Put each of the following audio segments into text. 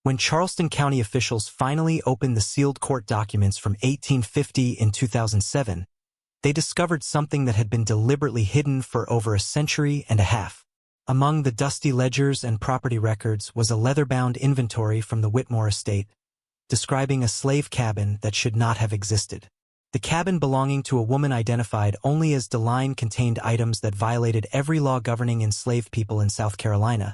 When Charleston County officials finally opened the sealed court documents from 1850 in 2007, they discovered something that had been deliberately hidden for over a century and a half. Among the dusty ledgers and property records was a leather-bound inventory from the Whitmore estate, describing a slave cabin that should not have existed. The cabin belonging to a woman identified only as DeLine contained items that violated every law governing enslaved people in South Carolina.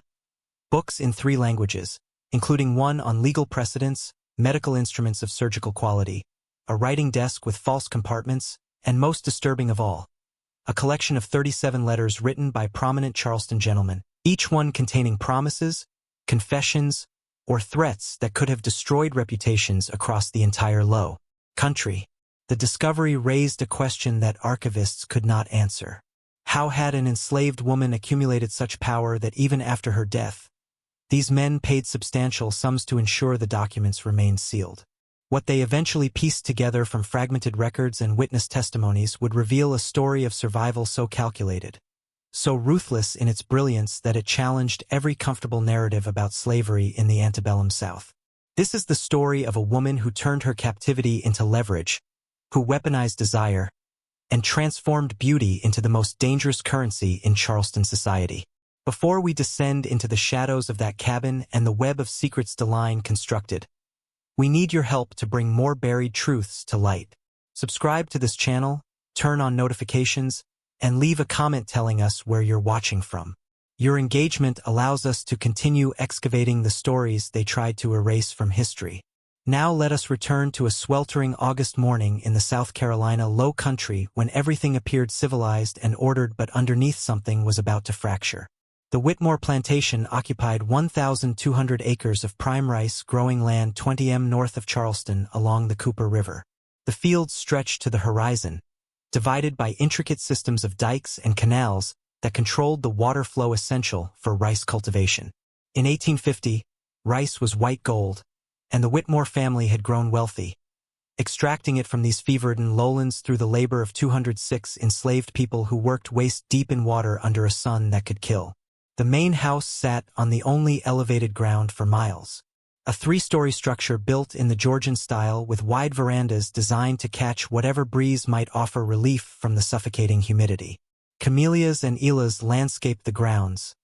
Books in 3 languages, including one on legal precedents, medical instruments of surgical quality, a writing desk with false compartments, and most disturbing of all, a collection of 37 letters written by prominent Charleston gentlemen, each one containing promises, confessions, or threats that could have destroyed reputations across the entire Low Country. The discovery raised a question that archivists could not answer. How had an enslaved woman accumulated such power that even after her death, these men paid substantial sums to ensure the documents remained sealed? What they eventually pieced together from fragmented records and witness testimonies would reveal a story of survival so calculated, so ruthless in its brilliance that it challenged every comfortable narrative about slavery in the antebellum South. This is the story of a woman who turned her captivity into leverage, who weaponized desire, and transformed beauty into the most dangerous currency in Charleston society. Before we descend into the shadows of that cabin and the web of secrets DeLine constructed, we need your help to bring more buried truths to light. Subscribe to this channel, turn on notifications, and leave a comment telling us where you're watching from. Your engagement allows us to continue excavating the stories they tried to erase from history. Now let us return to a sweltering August morning in the South Carolina Low Country when everything appeared civilized and ordered, but underneath something was about to fracture. The Whitmore plantation occupied 1,200 acres of prime rice growing land 20 m north of Charleston along the Cooper River. The fields stretched to the horizon, divided by intricate systems of dikes and canals that controlled the water flow essential for rice cultivation. In 1850, rice was white gold, and the Whitmore family had grown wealthy, extracting it from these fever-ridden lowlands through the labor of 206 enslaved people who worked waist-deep in water under a sun that could kill. The main house sat on the only elevated ground for miles. A 3-story structure built in the Georgian style with wide verandas designed to catch whatever breeze might offer relief from the suffocating humidity. Camellias and elas landscaped the grounds,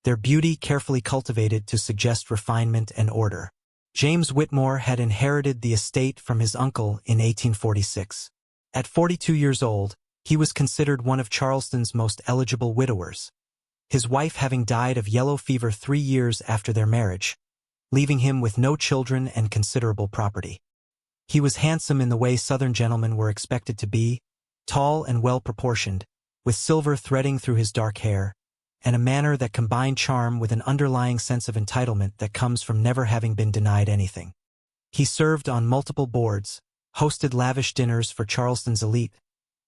their beauty carefully cultivated to suggest refinement and order. James Whitmore had inherited the estate from his uncle in 1846. At 42 years old, he was considered one of Charleston's most eligible widowers, his wife having died of yellow fever 3 years after their marriage, leaving him with no children and considerable property. He was handsome in the way Southern gentlemen were expected to be, tall and well-proportioned, with silver threading through his dark hair, and a manner that combined charm with an underlying sense of entitlement that comes from never having been denied anything. He served on multiple boards, hosted lavish dinners for Charleston's elite,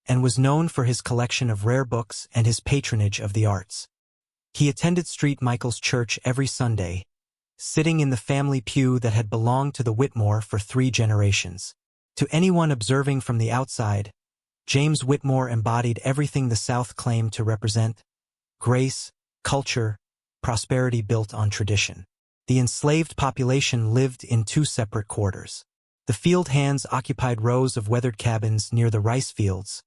and was known for his collection of rare books and his patronage of the arts. He attended St. Michael's Church every Sunday, sitting in the family pew that had belonged to the Whitmore for 3 generations. To anyone observing from the outside, James Whitmore embodied everything the South claimed to represent: grace, culture, prosperity built on tradition. The enslaved population lived in 2 separate quarters. The field hands occupied rows of weathered cabins near the rice fields,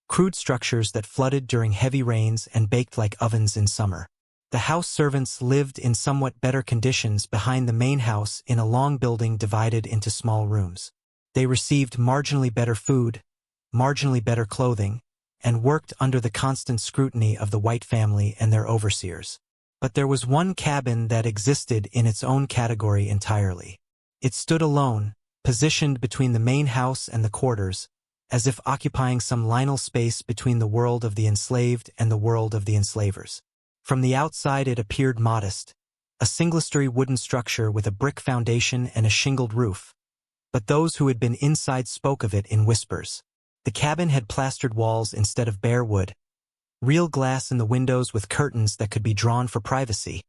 crude structures that flooded during heavy rains and baked like ovens in summer. The house servants lived in somewhat better conditions behind the main house in a long building divided into small rooms. They received marginally better food, marginally better clothing, and worked under the constant scrutiny of the white family and their overseers. But there was one cabin that existed in its own category entirely. It stood alone, positioned between the main house and the quarters, as if occupying some liminal space between the world of the enslaved and the world of the enslavers. From the outside it appeared modest, a single-story wooden structure with a brick foundation and a shingled roof. But those who had been inside spoke of it in whispers. The cabin had plastered walls instead of bare wood, real glass in the windows with curtains that could be drawn for privacy,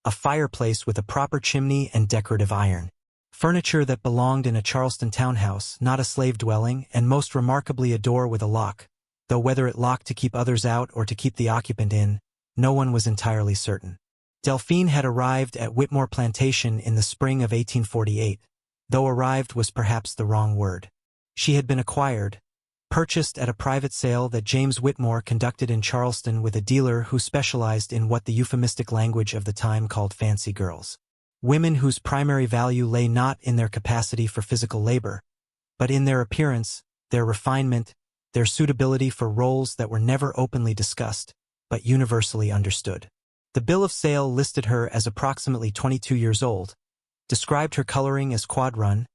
a fireplace with a proper chimney and decorative iron, furniture that belonged in a Charleston townhouse, not a slave dwelling, and most remarkably a door with a lock, though whether it locked to keep others out or to keep the occupant in, no one was entirely certain. Delphine had arrived at Whitmore Plantation in the spring of 1848, though arrived was perhaps the wrong word. She had been purchased at a private sale that James Whitmore conducted in Charleston with a dealer who specialized in what the euphemistic language of the time called fancy girls. Women whose primary value lay not in their capacity for physical labor, but in their appearance, their refinement, their suitability for roles that were never openly discussed, but universally understood. The bill of sale listed her as approximately 22 years old, described her coloring as quadrun,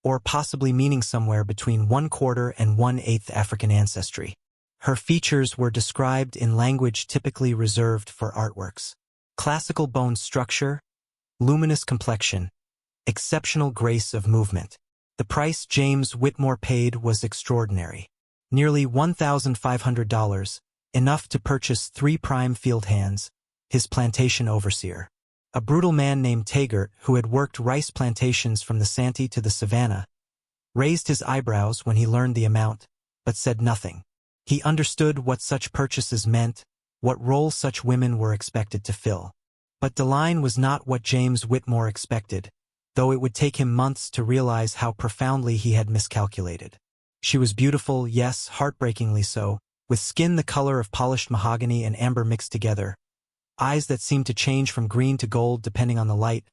or possibly meaning somewhere between 1/4 and 1/8 African ancestry. Her features were described in language typically reserved for artworks. Classical bone structure, luminous complexion, exceptional grace of movement. The price James Whitmore paid was extraordinary. Nearly $1,500, enough to purchase 3 prime field hands, his plantation overseer. A brutal man named Taggart, who had worked rice plantations from the Santee to the Savannah, raised his eyebrows when he learned the amount, but said nothing. He understood what such purchases meant, what role such women were expected to fill. But Deline was not what James Whitmore expected, though it would take him months to realize how profoundly he had miscalculated. She was beautiful, yes, heartbreakingly so, with skin the color of polished mahogany and amber mixed together, eyes that seemed to change from green to gold depending on the light,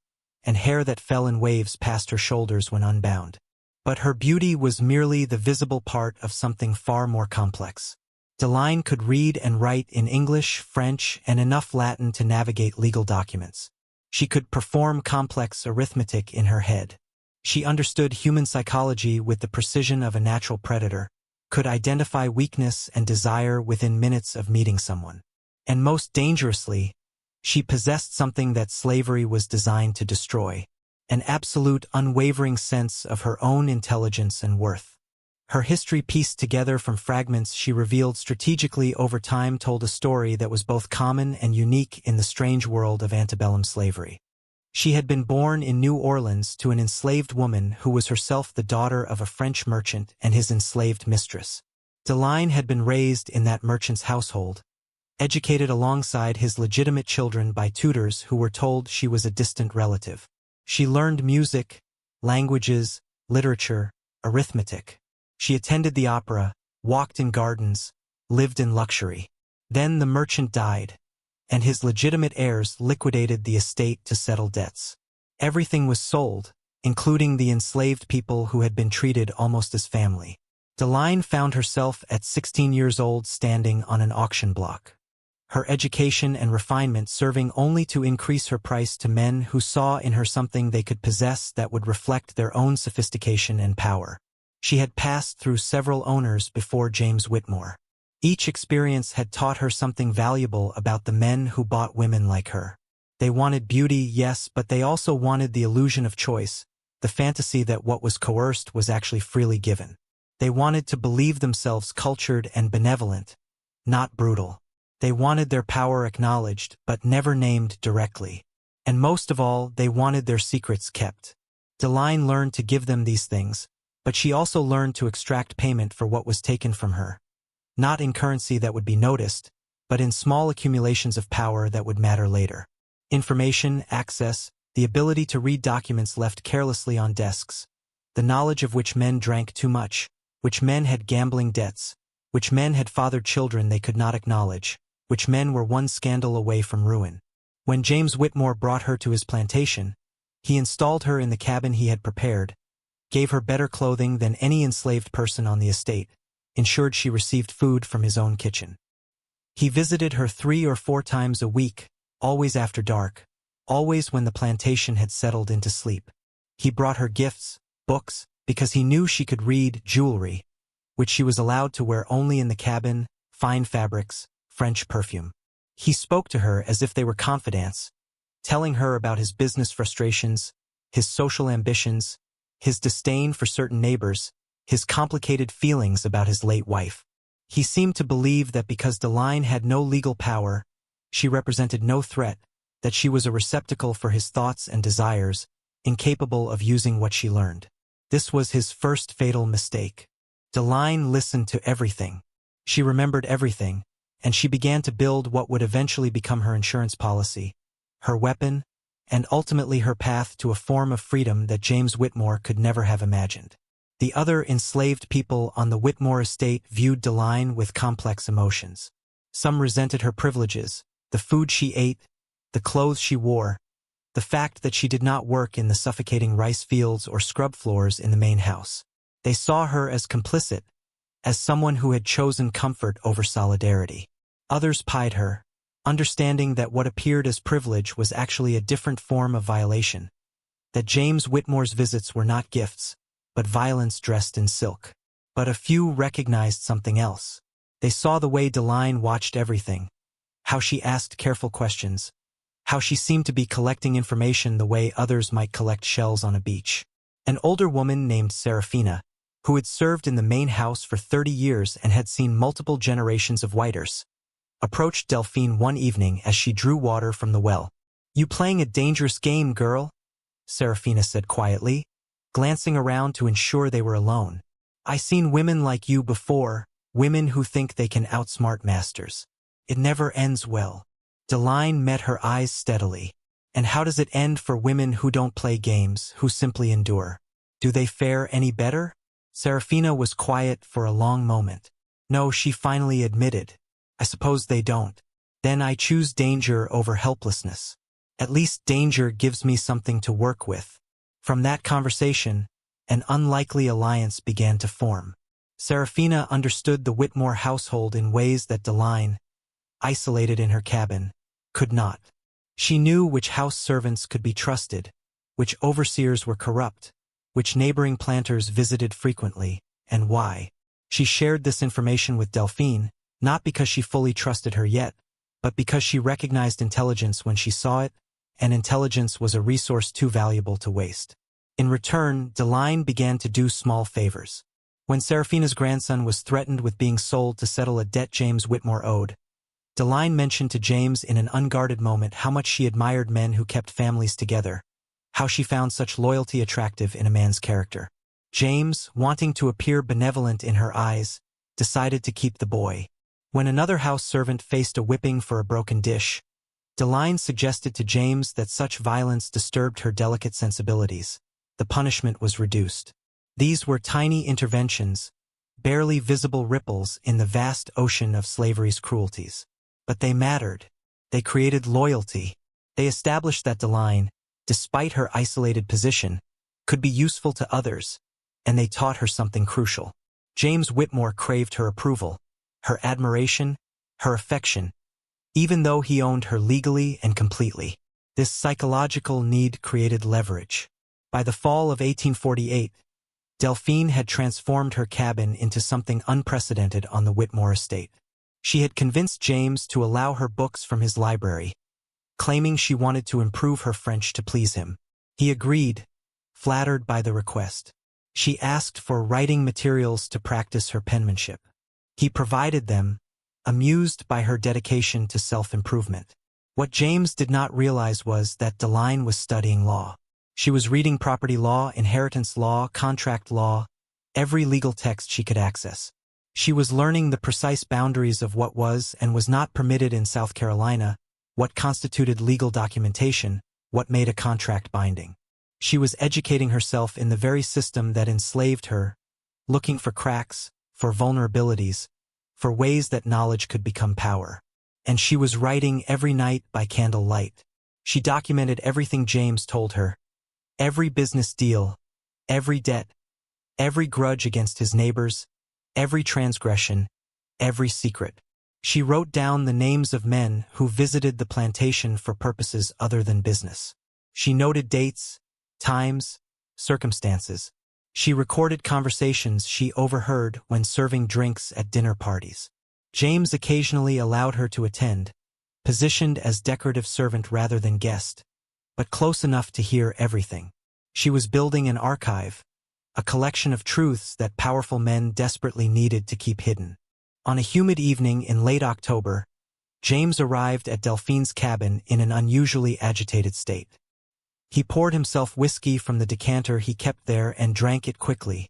and hair that fell in waves past her shoulders when unbound. But her beauty was merely the visible part of something far more complex. Deline could read and write in English, French, and enough Latin to navigate legal documents. She could perform complex arithmetic in her head. She understood human psychology with the precision of a natural predator, could identify weakness and desire within minutes of meeting someone. And most dangerously, she possessed something that slavery was designed to destroy, an absolute unwavering sense of her own intelligence and worth. Her history pieced together from fragments she revealed strategically over time told a story that was both common and unique in the strange world of antebellum slavery. She had been born in New Orleans to an enslaved woman who was herself the daughter of a French merchant and his enslaved mistress. Deline had been raised in that merchant's household, educated alongside his legitimate children by tutors who were told she was a distant relative. She learned music, languages, literature, arithmetic. She attended the opera, walked in gardens, lived in luxury. Then the merchant died, and his legitimate heirs liquidated the estate to settle debts. Everything was sold, including the enslaved people who had been treated almost as family. Deline found herself at 16 years old standing on an auction block. Her education and refinement serving only to increase her price to men who saw in her something they could possess that would reflect their own sophistication and power. She had passed through several owners before James Whitmore. Each experience had taught her something valuable about the men who bought women like her. They wanted beauty, yes, but they also wanted the illusion of choice, the fantasy that what was coerced was actually freely given. They wanted to believe themselves cultured and benevolent, not brutal. They wanted their power acknowledged, but never named directly. And most of all, they wanted their secrets kept. Deline learned to give them these things, but she also learned to extract payment for what was taken from her. Not in currency that would be noticed, but in small accumulations of power that would matter later. Information, access, the ability to read documents left carelessly on desks, the knowledge of which men drank too much, which men had gambling debts, which men had fathered children they could not acknowledge, which men were one scandal away from ruin. When James Whitmore brought her to his plantation, he installed her in the cabin he had prepared, gave her better clothing than any enslaved person on the estate, ensured she received food from his own kitchen. He visited her 3 or 4 times a week, always after dark, always when the plantation had settled into sleep. He brought her gifts, books, because he knew she could read, jewelry, which she was allowed to wear only in the cabin, fine fabrics, French perfume. He spoke to her as if they were confidants, telling her about his business frustrations, his social ambitions, his disdain for certain neighbors, his complicated feelings about his late wife. He seemed to believe that because Deline had no legal power, she represented no threat, that she was a receptacle for his thoughts and desires, incapable of using what she learned. This was his first fatal mistake. Deline listened to everything. She remembered everything, and she began to build what would eventually become her insurance policy, her weapon, and ultimately her path to a form of freedom that James Whitmore could never have imagined. The other enslaved people on the Whitmore estate viewed Deline with complex emotions. Some resented her privileges, the food she ate, the clothes she wore, the fact that she did not work in the suffocating rice fields or scrub floors in the main house. They saw her as complicit, as someone who had chosen comfort over solidarity. Others pied her, understanding that what appeared as privilege was actually a different form of violation, that James Whitmore's visits were not gifts, but violence dressed in silk. But a few recognized something else. They saw the way Deline watched everything, how she asked careful questions, how she seemed to be collecting information the way others might collect shells on a beach. An older woman named Serafina, who had served in the main house for 30 years and had seen multiple generations of whiters, approached Delphine one evening as she drew water from the well. "You playing a dangerous game, girl?" Serafina said quietly, glancing around to ensure they were alone. "I seen women like you before, women who think they can outsmart masters. It never ends well." Deline met her eyes steadily. "And how does it end for women who don't play games, who simply endure? Do they fare any better?" Serafina was quiet for a long moment. "No," she finally admitted. "I suppose they don't. Then I choose danger over helplessness. At least danger gives me something to work with." From that conversation, an unlikely alliance began to form. Serafina understood the Whitmore household in ways that Deline, isolated in her cabin, could not. She knew which house servants could be trusted, which overseers were corrupt, which neighboring planters visited frequently, and why. She shared this information with Delphine, not because she fully trusted her yet, but because she recognized intelligence when she saw it, and intelligence was a resource too valuable to waste. In return, Deline began to do small favors. When Serafina's grandson was threatened with being sold to settle a debt James Whitmore owed, Deline mentioned to James in an unguarded moment how much she admired men who kept families together, how she found such loyalty attractive in a man's character. James, wanting to appear benevolent in her eyes, decided to keep the boy. When another house servant faced a whipping for a broken dish, Deline suggested to James that such violence disturbed her delicate sensibilities. The punishment was reduced. These were tiny interventions, barely visible ripples in the vast ocean of slavery's cruelties. But they mattered. They created loyalty. They established that Deline, despite her isolated position, could be useful to others, and they taught her something crucial. James Whitmore craved her approval, her admiration, her affection, even though he owned her legally and completely. This psychological need created leverage. By the fall of 1848, Delphine had transformed her cabin into something unprecedented on the Whitmore estate. She had convinced James to allow her books from his library, claiming she wanted to improve her French to please him. He agreed, flattered by the request. She asked for writing materials to practice her penmanship. He provided them, amused by her dedication to self-improvement. What James did not realize was that Deline was studying law. She was reading property law, inheritance law, contract law, every legal text she could access. She was learning the precise boundaries of what was and was not permitted in South Carolina, what constituted legal documentation, what made a contract binding. She was educating herself in the very system that enslaved her, looking for cracks, for vulnerabilities, for ways that knowledge could become power. And she was writing every night by candlelight. She documented everything James told her, every business deal, every debt, every grudge against his neighbors, every transgression, every secret. She wrote down the names of men who visited the plantation for purposes other than business. She noted dates, times, circumstances. She recorded conversations she overheard when serving drinks at dinner parties. James occasionally allowed her to attend, positioned as decorative servant rather than guest, but close enough to hear everything. She was building an archive, a collection of truths that powerful men desperately needed to keep hidden. On a humid evening in late October, James arrived at Delphine's cabin in an unusually agitated state. He poured himself whiskey from the decanter he kept there and drank it quickly,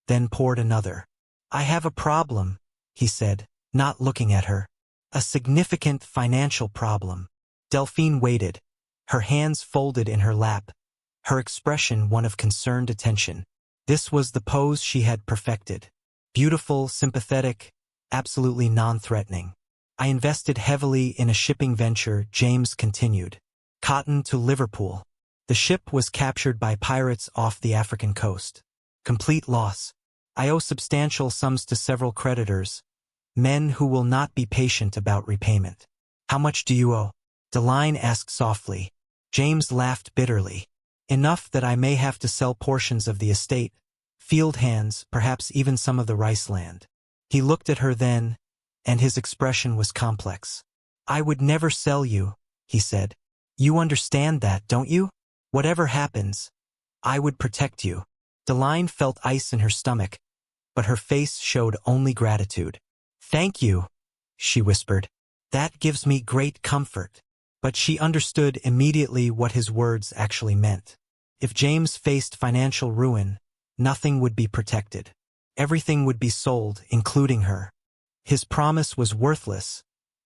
then poured another. "I have a problem," he said, not looking at her. "A significant financial problem." Delphine waited, her hands folded in her lap, her expression one of concerned attention. This was the pose she had perfected. Beautiful, sympathetic, absolutely non-threatening. I invested heavily in a shipping venture, James continued. Cotton to Liverpool. The ship was captured by pirates off the African coast. Complete loss. I owe substantial sums to several creditors, men who will not be patient about repayment. How much do you owe? Deline asked softly. James laughed bitterly. Enough that I may have to sell portions of the estate, field hands, perhaps even some of the rice land. He looked at her then, and his expression was complex. I would never sell you, he said. You understand that, don't you? Whatever happens, I would protect you. Deline felt ice in her stomach, but her face showed only gratitude. Thank you, she whispered. That gives me great comfort. But she understood immediately what his words actually meant. If James faced financial ruin, nothing would be protected. Everything would be sold, including her. His promise was worthless,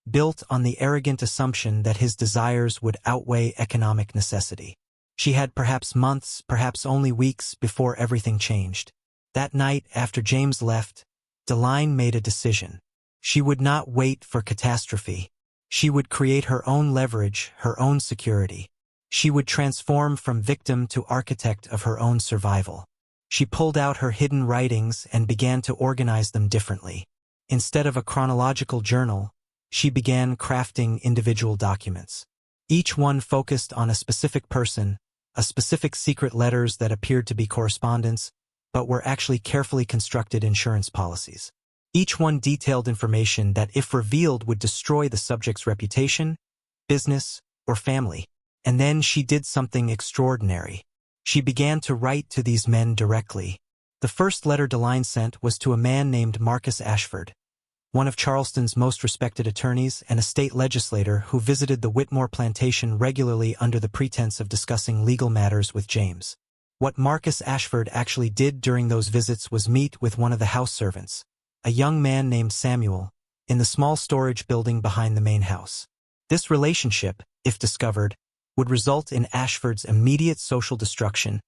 built on the arrogant assumption that his desires would outweigh economic necessity. She had perhaps months, perhaps only weeks before everything changed. That night, after James left, Deline made a decision. She would not wait for catastrophe. She would create her own leverage, her own security. She would transform from victim to architect of her own survival. She pulled out her hidden writings and began to organize them differently. Instead of a chronological journal, she began crafting individual documents. Each one focused on a specific person, a specific secret letters that appeared to be correspondence, but were actually carefully constructed insurance policies. Each one detailed information that, if revealed, would destroy the subject's reputation, business, or family. And then she did something extraordinary. She began to write to these men directly. The first letter Deline sent was to a man named Marcus Ashford, one of Charleston's most respected attorneys and a state legislator who visited the Whitmore plantation regularly under the pretense of discussing legal matters with James. What Marcus Ashford actually did during those visits was meet with one of the house servants, a young man named Samuel, in the small storage building behind the main house. This relationship, if discovered, would result in Ashford's immediate social destruction,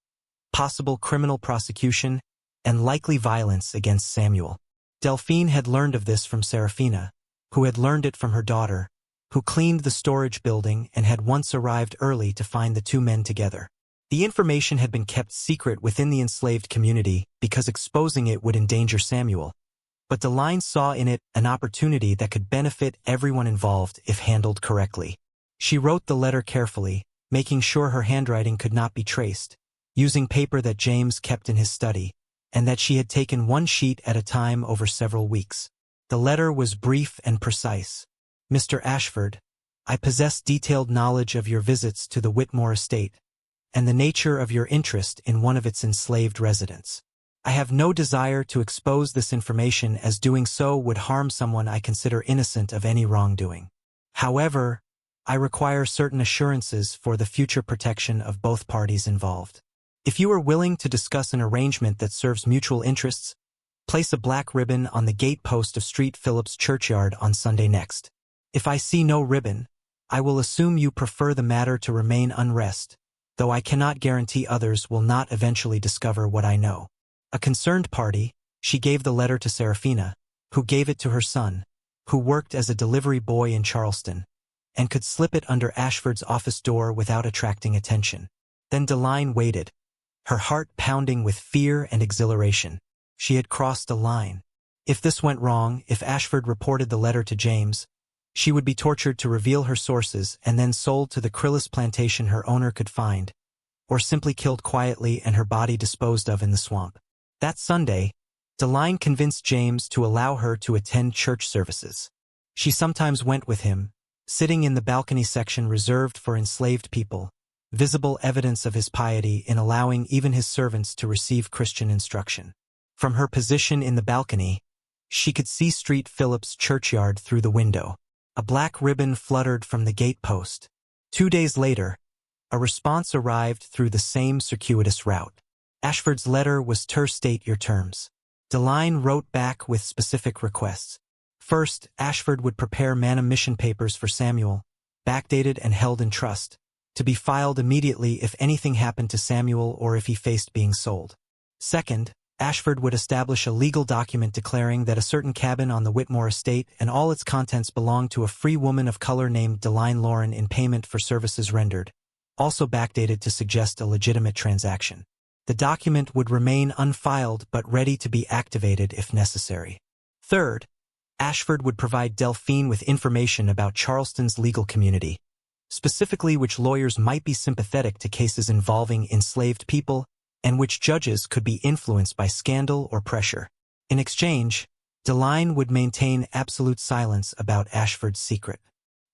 possible criminal prosecution, and likely violence against Samuel. Delphine had learned of this from Serafina, who had learned it from her daughter, who cleaned the storage building and had once arrived early to find the two men together. The information had been kept secret within the enslaved community because exposing it would endanger Samuel, but Deline saw in it an opportunity that could benefit everyone involved if handled correctly. She wrote the letter carefully, making sure her handwriting could not be traced, using paper that James kept in his study, and that she had taken one sheet at a time over several weeks. The letter was brief and precise. Mr. Ashford, I possess detailed knowledge of your visits to the Whitmore estate, and the nature of your interest in one of its enslaved residents. I have no desire to expose this information, as doing so would harm someone I consider innocent of any wrongdoing. However, I require certain assurances for the future protection of both parties involved. If you are willing to discuss an arrangement that serves mutual interests, place a black ribbon on the gate post of Street Phillips Churchyard on Sunday next. If I see no ribbon, I will assume you prefer the matter to remain unrest, though I cannot guarantee others will not eventually discover what I know. A concerned party, she gave the letter to Serafina, who gave it to her son, who worked as a delivery boy in Charleston, and could slip it under Ashford's office door without attracting attention. Then Deline waited, her heart pounding with fear and exhilaration. She had crossed a line. If this went wrong, if Ashford reported the letter to James, she would be tortured to reveal her sources and then sold to the Crillis plantation her owner could find, or simply killed quietly and her body disposed of in the swamp. That Sunday, Deline convinced James to allow her to attend church services. She sometimes went with him, sitting in the balcony section reserved for enslaved people, visible evidence of his piety in allowing even his servants to receive Christian instruction. From her position in the balcony, she could see Street Phillips Churchyard through the window. A black ribbon fluttered from the gate post. 2 days later, a response arrived through the same circuitous route. Ashford's letter was to state your terms. Deline wrote back with specific requests. First, Ashford would prepare manumission papers for Samuel, backdated and held in trust, to be filed immediately if anything happened to Samuel or if he faced being sold. Second, Ashford would establish a legal document declaring that a certain cabin on the Whitmore estate and all its contents belonged to a free woman of color named Deline Lauren in payment for services rendered, also backdated to suggest a legitimate transaction. The document would remain unfiled but ready to be activated if necessary. Third, Ashford would provide Delphine with information about Charleston's legal community, specifically which lawyers might be sympathetic to cases involving enslaved people and which judges could be influenced by scandal or pressure. In exchange, Deline would maintain absolute silence about Ashford's secret.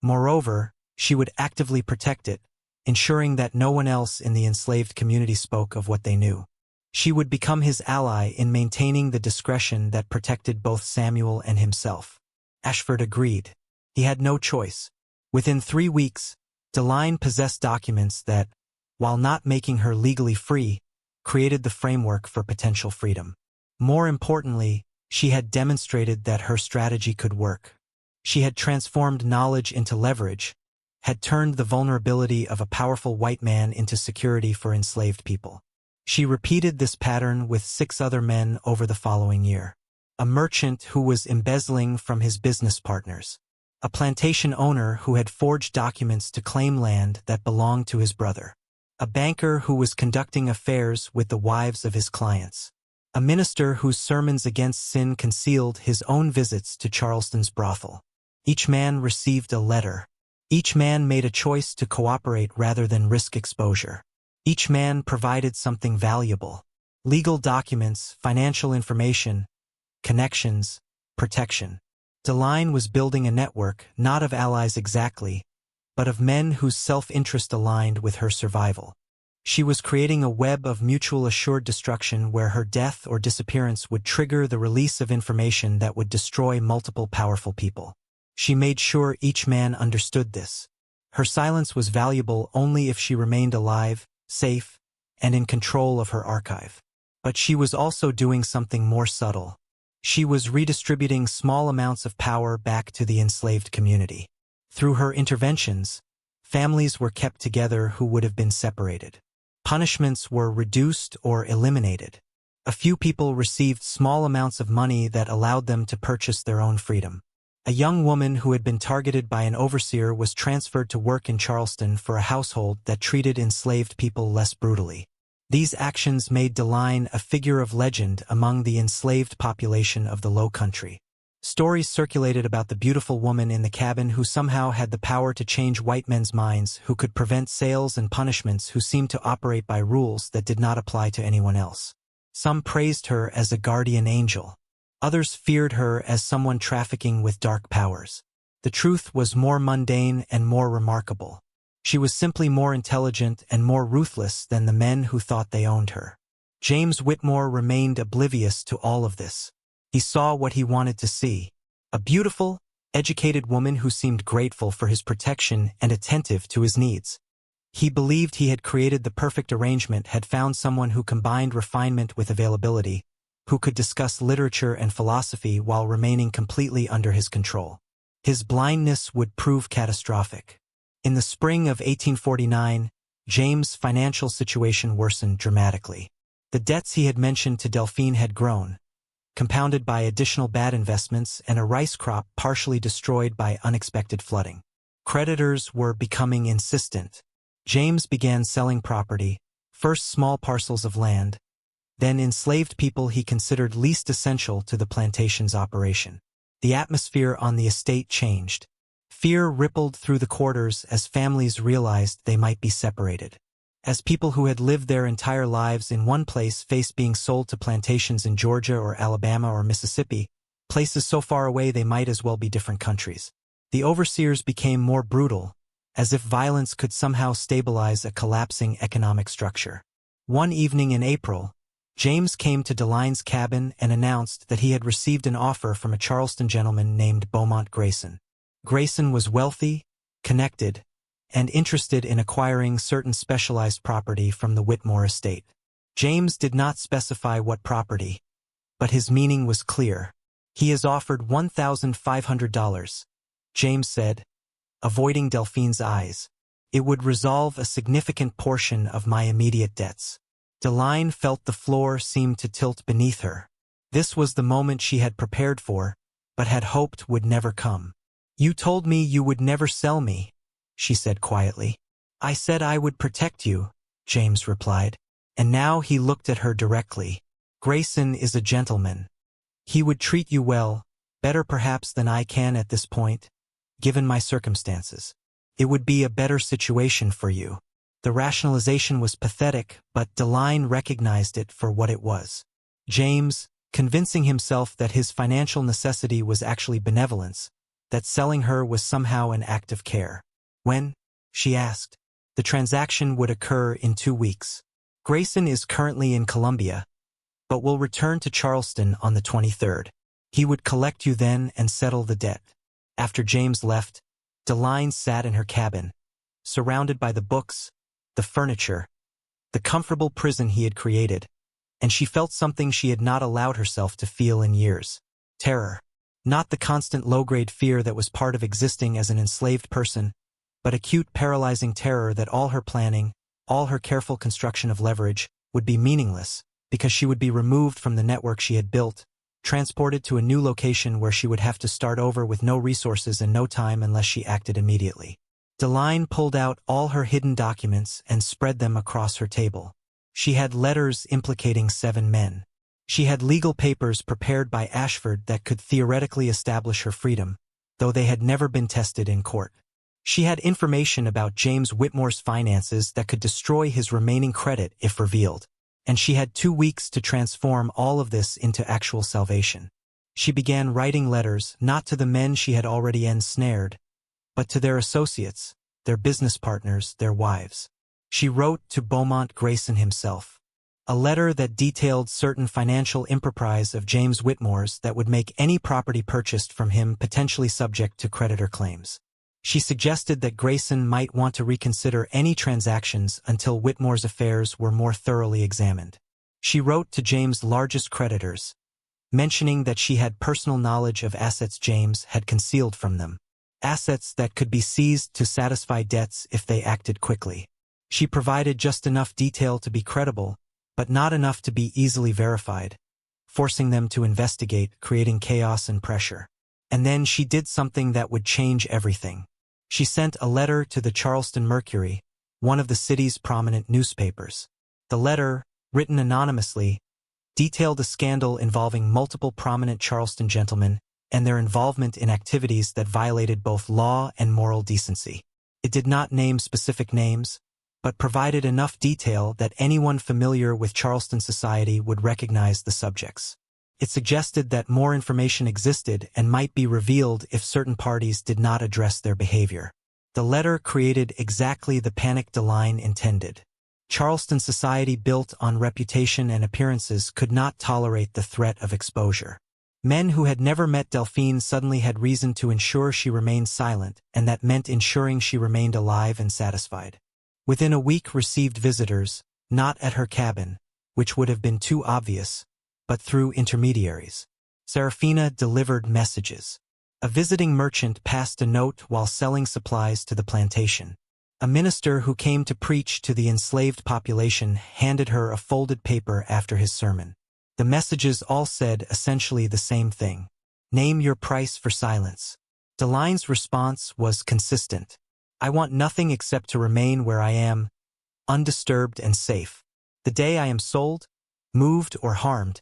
Moreover, she would actively protect it, ensuring that no one else in the enslaved community spoke of what they knew. She would become his ally in maintaining the discretion that protected both Samuel and himself. Ashford agreed. He had no choice. Within 3 weeks, Deline possessed documents that, while not making her legally free, created the framework for potential freedom. More importantly, she had demonstrated that her strategy could work. She had transformed knowledge into leverage, had turned the vulnerability of a powerful white man into security for enslaved people. She repeated this pattern with 6 other men over the following year. A merchant who was embezzling from his business partners. A plantation owner who had forged documents to claim land that belonged to his brother. A banker who was conducting affairs with the wives of his clients. A minister whose sermons against sin concealed his own visits to Charleston's brothel. Each man received a letter. Each man made a choice to cooperate rather than risk exposure. Each man provided something valuable. Legal documents, financial information, connections, protection. Deline was building a network, not of allies exactly, but of men whose self-interest aligned with her survival. She was creating a web of mutual assured destruction where her death or disappearance would trigger the release of information that would destroy multiple powerful people. She made sure each man understood this. Her silence was valuable only if she remained alive, safe, and in control of her archive. But she was also doing something more subtle. She was redistributing small amounts of power back to the enslaved community. Through her interventions, families were kept together who would have been separated. Punishments were reduced or eliminated. A few people received small amounts of money that allowed them to purchase their own freedom. A young woman who had been targeted by an overseer was transferred to work in Charleston for a household that treated enslaved people less brutally. These actions made Deline a figure of legend among the enslaved population of the Low Country. Stories circulated about the beautiful woman in the cabin who somehow had the power to change white men's minds, who could prevent sales and punishments, who seemed to operate by rules that did not apply to anyone else. Some praised her as a guardian angel. Others feared her as someone trafficking with dark powers. The truth was more mundane and more remarkable. She was simply more intelligent and more ruthless than the men who thought they owned her. James Whitmore remained oblivious to all of this. He saw what he wanted to see. A beautiful, educated woman who seemed grateful for his protection and attentive to his needs. He believed he had created the perfect arrangement, had found someone who combined refinement with availability, who could discuss literature and philosophy while remaining completely under his control. His blindness would prove catastrophic. In the spring of 1849, James' financial situation worsened dramatically. The debts he had mentioned to Delphine had grown, compounded by additional bad investments and a rice crop partially destroyed by unexpected flooding. Creditors were becoming insistent. James began selling property, first small parcels of land, then enslaved people he considered least essential to the plantation's operation. The atmosphere on the estate changed. Fear rippled through the quarters as families realized they might be separated. As people who had lived their entire lives in one place faced being sold to plantations in Georgia or Alabama or Mississippi, places so far away they might as well be different countries. The overseers became more brutal, as if violence could somehow stabilize a collapsing economic structure. One evening in April, James came to Deline's cabin and announced that he had received an offer from a Charleston gentleman named Beaumont Grayson. Grayson was wealthy, connected, and interested in acquiring certain specialized property from the Whitmore estate. James did not specify what property, but his meaning was clear. "He has offered $1,500, James said, avoiding Delphine's eyes. It would resolve a significant portion of my immediate debts. Deline felt the floor seemed to tilt beneath her. This was the moment she had prepared for, but had hoped would never come. "You told me you would never sell me," she said quietly. "I said I would protect you," James replied. And now he looked at her directly. "Grayson is a gentleman. He would treat you well, better perhaps than I can at this point, given my circumstances. It would be a better situation for you." The rationalization was pathetic, but Deline recognized it for what it was. James, convincing himself that his financial necessity was actually benevolence, that selling her was somehow an act of care. "When?" she asked. "The transaction would occur in 2 weeks. Grayson is currently in Colombia, but will return to Charleston on the 23rd. He would collect you then and settle the debt." After James left, Deline sat in her cabin, surrounded by the books, the furniture, the comfortable prison he had created, and she felt something she had not allowed herself to feel in years. Terror. Not the constant low-grade fear that was part of existing as an enslaved person, but acute paralyzing terror that all her planning, all her careful construction of leverage, would be meaningless, because she would be removed from the network she had built, transported to a new location where she would have to start over with no resources and no time unless she acted immediately. Deline pulled out all her hidden documents and spread them across her table. She had letters implicating 7 men. She had legal papers prepared by Ashford that could theoretically establish her freedom, though they had never been tested in court. She had information about James Whitmore's finances that could destroy his remaining credit if revealed. And she had 2 weeks to transform all of this into actual salvation. She began writing letters not to the men she had already ensnared, but to their associates, their business partners, their wives. She wrote to Beaumont Grayson himself. A letter that detailed certain financial improprieties of James Whitmore's that would make any property purchased from him potentially subject to creditor claims. She suggested that Grayson might want to reconsider any transactions until Whitmore's affairs were more thoroughly examined. She wrote to James' largest creditors, mentioning that she had personal knowledge of assets James had concealed from them, assets that could be seized to satisfy debts if they acted quickly. She provided just enough detail to be credible, but not enough to be easily verified, forcing them to investigate, creating chaos and pressure. And then she did something that would change everything. She sent a letter to the Charleston Mercury, one of the city's prominent newspapers. The letter, written anonymously, detailed a scandal involving multiple prominent Charleston gentlemen and their involvement in activities that violated both law and moral decency. It did not name specific names, but provided enough detail that anyone familiar with Charleston society would recognize the subjects. It suggested that more information existed and might be revealed if certain parties did not address their behavior. The letter created exactly the panic Deline intended. Charleston society built on reputation and appearances could not tolerate the threat of exposure. Men who had never met Delphine suddenly had reason to ensure she remained silent, and that meant ensuring she remained alive and satisfied. Within a week received visitors, not at her cabin, which would have been too obvious, but through intermediaries. Serafina delivered messages. A visiting merchant passed a note while selling supplies to the plantation. A minister who came to preach to the enslaved population handed her a folded paper after his sermon. The messages all said essentially the same thing. Name your price for silence. Deline's response was consistent. I want nothing except to remain where I am, undisturbed and safe. The day I am sold, moved, or harmed,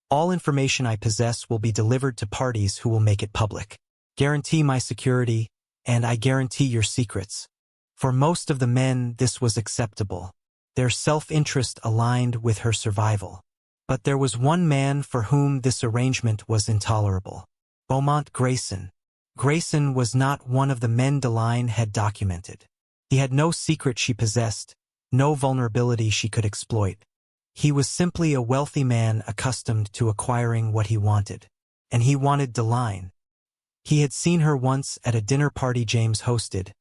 all information I possess will be delivered to parties who will make it public. Guarantee my security, and I guarantee your secrets. For most of the men, this was acceptable. Their self-interest aligned with her survival. But there was one man for whom this arrangement was intolerable. Beaumont Grayson. Grayson was not one of the men Deline had documented. He had no secret she possessed, no vulnerability she could exploit. He was simply a wealthy man accustomed to acquiring what he wanted. And he wanted Deline. He had seen her once at a dinner party James hosted,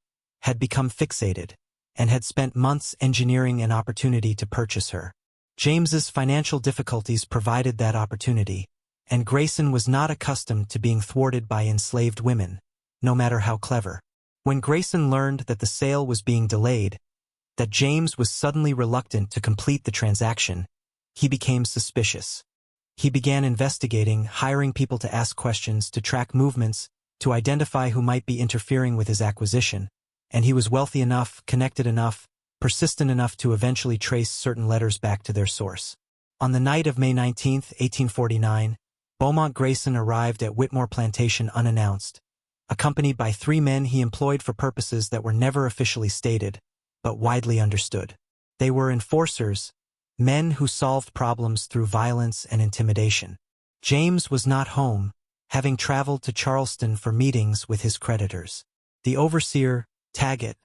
had become fixated, and had spent months engineering an opportunity to purchase her. James's financial difficulties provided that opportunity, and Grayson was not accustomed to being thwarted by enslaved women, no matter how clever. When Grayson learned that the sale was being delayed, that James was suddenly reluctant to complete the transaction, he became suspicious. He began investigating, hiring people to ask questions, to track movements, to identify who might be interfering with his acquisition, and he was wealthy enough, connected enough, persistent enough to eventually trace certain letters back to their source. On the night of May 19, 1849, Beaumont Grayson arrived at Whitmore Plantation unannounced, accompanied by 3 men he employed for purposes that were never officially stated, but widely understood. They were enforcers, men who solved problems through violence and intimidation. James was not home, having traveled to Charleston for meetings with his creditors. The overseer, Taggett,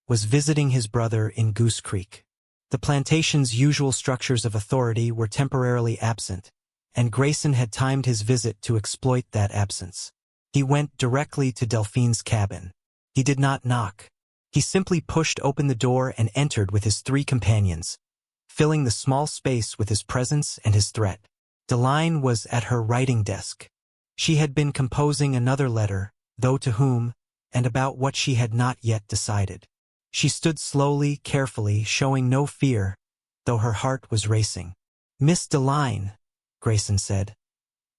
was visiting his brother in Goose Creek. The plantation's usual structures of authority were temporarily absent, and Grayson had timed his visit to exploit that absence. He went directly to Delphine's cabin. He did not knock. He simply pushed open the door and entered with his 3 companions, filling the small space with his presence and his threat. Deline was at her writing desk. She had been composing another letter, though to whom, and about what she had not yet decided. She stood slowly, carefully, showing no fear, though her heart was racing. "Miss Deline," Grayson said,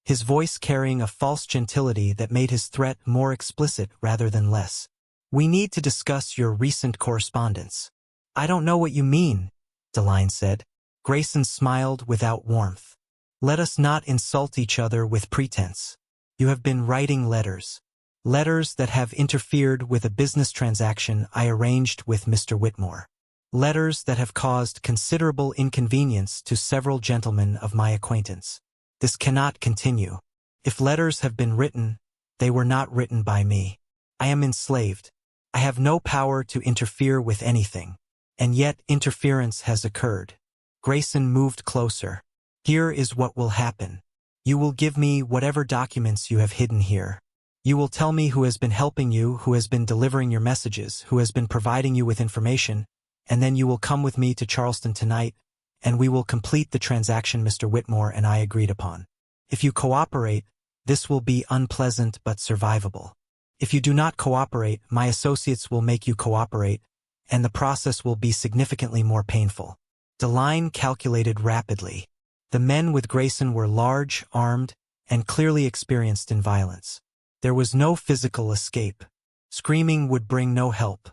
his voice carrying a false gentility that made his threat more explicit rather than less. "We need to discuss your recent correspondence." "I don't know what you mean," Deline said. Grayson smiled without warmth. "Let us not insult each other with pretense. You have been writing letters. Letters that have interfered with a business transaction I arranged with Mr. Whitmore. Letters that have caused considerable inconvenience to several gentlemen of my acquaintance. This cannot continue. If letters have been written, they were not written by me. I am enslaved. I have no power to interfere with anything. And yet interference has occurred." Grayson moved closer. "Here is what will happen. You will give me whatever documents you have hidden here. You will tell me who has been helping you, who has been delivering your messages, who has been providing you with information, and then you will come with me to Charleston tonight, and we will complete the transaction Mr. Whitmore and I agreed upon. If you cooperate, this will be unpleasant but survivable. If you do not cooperate, my associates will make you cooperate, and the process will be significantly more painful." Deline calculated rapidly. The men with Grayson were large, armed, and clearly experienced in violence. There was no physical escape. Screaming would bring no help.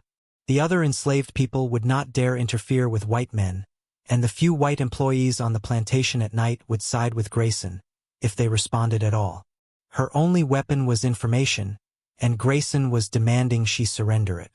The other enslaved people would not dare interfere with white men, and the few white employees on the plantation at night would side with Grayson, if they responded at all. Her only weapon was information, and Grayson was demanding she surrender it.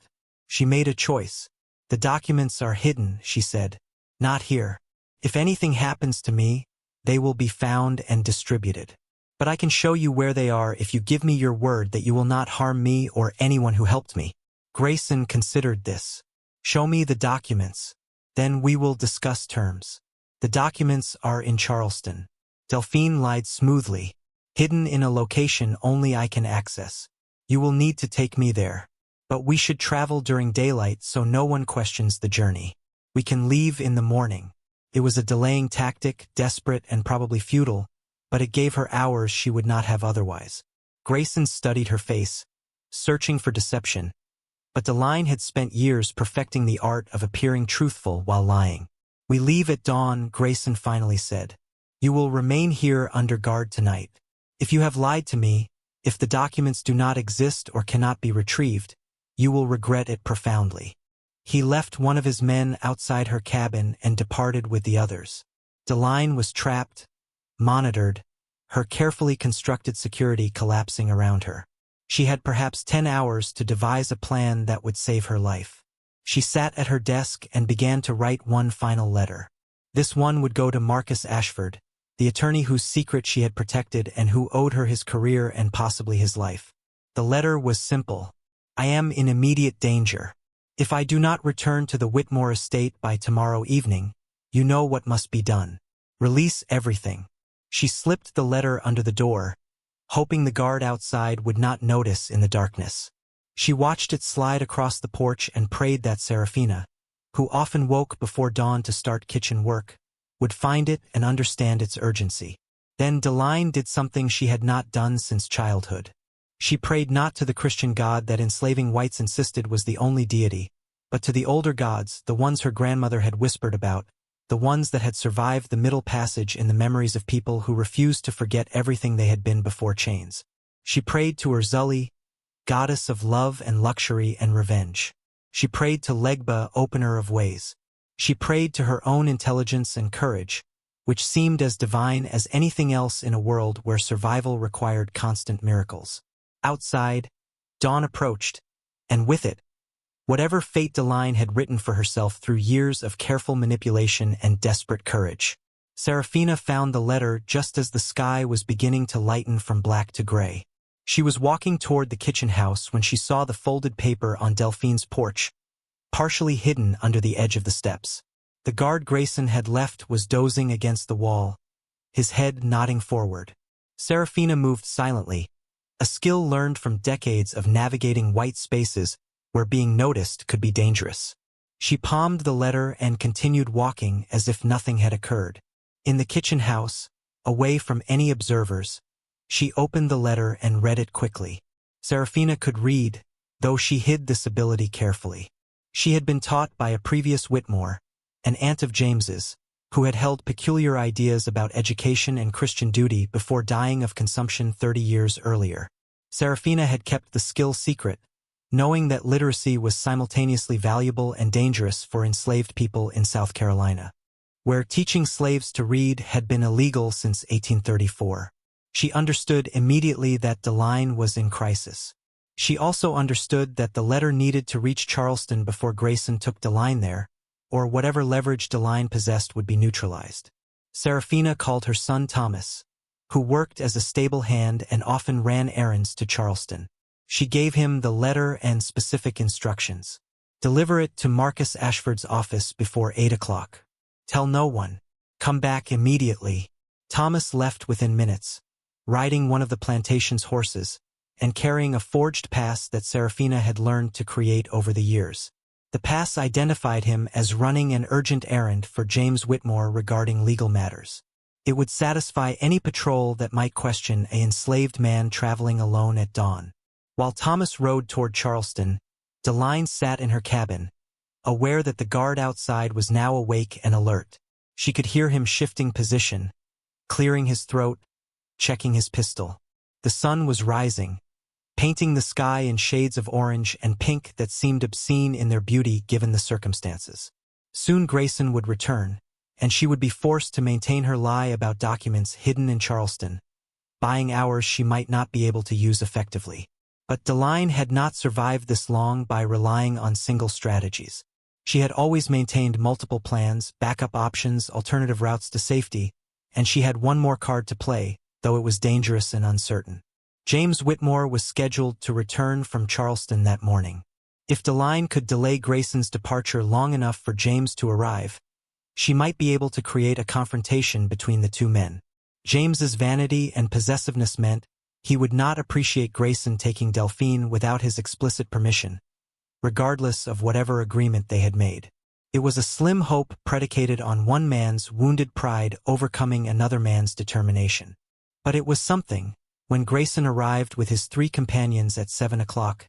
She made a choice. "The documents are hidden," she said. "Not here. If anything happens to me, they will be found and distributed. But I can show you where they are if you give me your word that you will not harm me or anyone who helped me." Grayson considered this. "Show me the documents. Then we will discuss terms. The documents are in Charleston." Delphine lied smoothly. "Hidden in a location only I can access. You will need to take me there. But we should travel during daylight so no one questions the journey. We can leave in the morning." It was a delaying tactic, desperate and probably futile, but it gave her hours she would not have otherwise. Grayson studied her face, searching for deception, but Deline had spent years perfecting the art of appearing truthful while lying. "We leave at dawn," Grayson finally said. "You will remain here under guard tonight. If you have lied to me, if the documents do not exist or cannot be retrieved, you will regret it profoundly." He left one of his men outside her cabin and departed with the others. Deline was trapped, monitored, her carefully constructed security collapsing around her. She had perhaps 10 hours to devise a plan that would save her life. She sat at her desk and began to write one final letter. This one would go to Marcus Ashford, the attorney whose secret she had protected and who owed her his career and possibly his life. The letter was simple. "I am in immediate danger. If I do not return to the Whitmore estate by tomorrow evening, you know what must be done. Release everything." She slipped the letter under the door, hoping the guard outside would not notice in the darkness. She watched it slide across the porch and prayed that Serafina, who often woke before dawn to start kitchen work, would find it and understand its urgency. Then Deline did something she had not done since childhood. She prayed not to the Christian God that enslaving whites insisted was the only deity, but to the older gods, the ones her grandmother had whispered about, the ones that had survived the Middle Passage in the memories of people who refused to forget everything they had been before chains. She prayed to Urzuli, goddess of love and luxury and revenge. She prayed to Legba, opener of ways. She prayed to her own intelligence and courage, which seemed as divine as anything else in a world where survival required constant miracles. Outside, dawn approached, and with it, whatever fate Deline had written for herself through years of careful manipulation and desperate courage. Serafina found the letter just as the sky was beginning to lighten from black to gray. She was walking toward the kitchen house when she saw the folded paper on Delphine's porch, partially hidden under the edge of the steps. The guard Grayson had left was dozing against the wall, his head nodding forward. Serafina moved silently, a skill learned from decades of navigating white spaces where being noticed could be dangerous. She palmed the letter and continued walking as if nothing had occurred. In the kitchen house, away from any observers, she opened the letter and read it quickly. Serafina could read, though she hid this ability carefully. She had been taught by a previous Whitmore, an aunt of James's, who had held peculiar ideas about education and Christian duty before dying of consumption 30 years earlier. Serafina had kept the skill secret, knowing that literacy was simultaneously valuable and dangerous for enslaved people in South Carolina, where teaching slaves to read had been illegal since 1834. She understood immediately that Deline was in crisis. She also understood that the letter needed to reach Charleston before Grayson took Deline there, or whatever leverage Deline possessed would be neutralized. Serafina called her son Thomas, who worked as a stable hand and often ran errands to Charleston. She gave him the letter and specific instructions. Deliver it to Marcus Ashford's office before 8 o'clock. Tell no one. Come back immediately. Thomas left within minutes, riding one of the plantation's horses, and carrying a forged pass that Serafina had learned to create over the years. The pass identified him as running an urgent errand for James Whitmore regarding legal matters. It would satisfy any patrol that might question an enslaved man traveling alone at dawn. While Thomas rode toward Charleston, Deline sat in her cabin, aware that the guard outside was now awake and alert. She could hear him shifting position, clearing his throat, checking his pistol. The sun was rising, painting the sky in shades of orange and pink that seemed obscene in their beauty given the circumstances. Soon Grayson would return, and she would be forced to maintain her lie about documents hidden in Charleston, buying hours she might not be able to use effectively. But Deline had not survived this long by relying on single strategies. She had always maintained multiple plans, backup options, alternative routes to safety, and she had one more card to play, though it was dangerous and uncertain. James Whitmore was scheduled to return from Charleston that morning. If Deline could delay Grayson's departure long enough for James to arrive, she might be able to create a confrontation between the two men. James's vanity and possessiveness meant he would not appreciate Grayson taking Delphine without his explicit permission, regardless of whatever agreement they had made. It was a slim hope predicated on one man's wounded pride overcoming another man's determination. But it was something. When Grayson arrived with his 3 companions at 7 o'clock,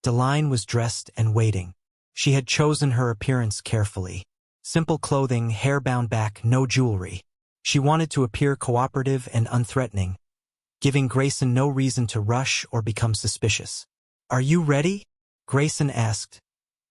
Deline was dressed and waiting. She had chosen her appearance carefully. Simple clothing, hair bound back, no jewelry. She wanted to appear cooperative and unthreatening, giving Grayson no reason to rush or become suspicious. "Are you ready?" Grayson asked,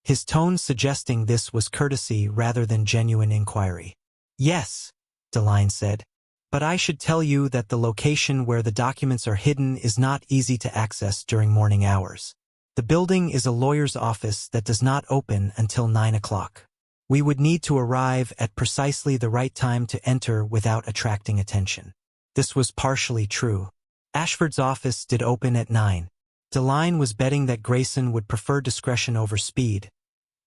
his tone suggesting this was courtesy rather than genuine inquiry. "Yes," Deline said, "but I should tell you that the location where the documents are hidden is not easy to access during morning hours. The building is a lawyer's office that does not open until 9 o'clock. We would need to arrive at precisely the right time to enter without attracting attention." This was partially true. Ashford's office did open at 9. Deline was betting that Grayson would prefer discretion over speed,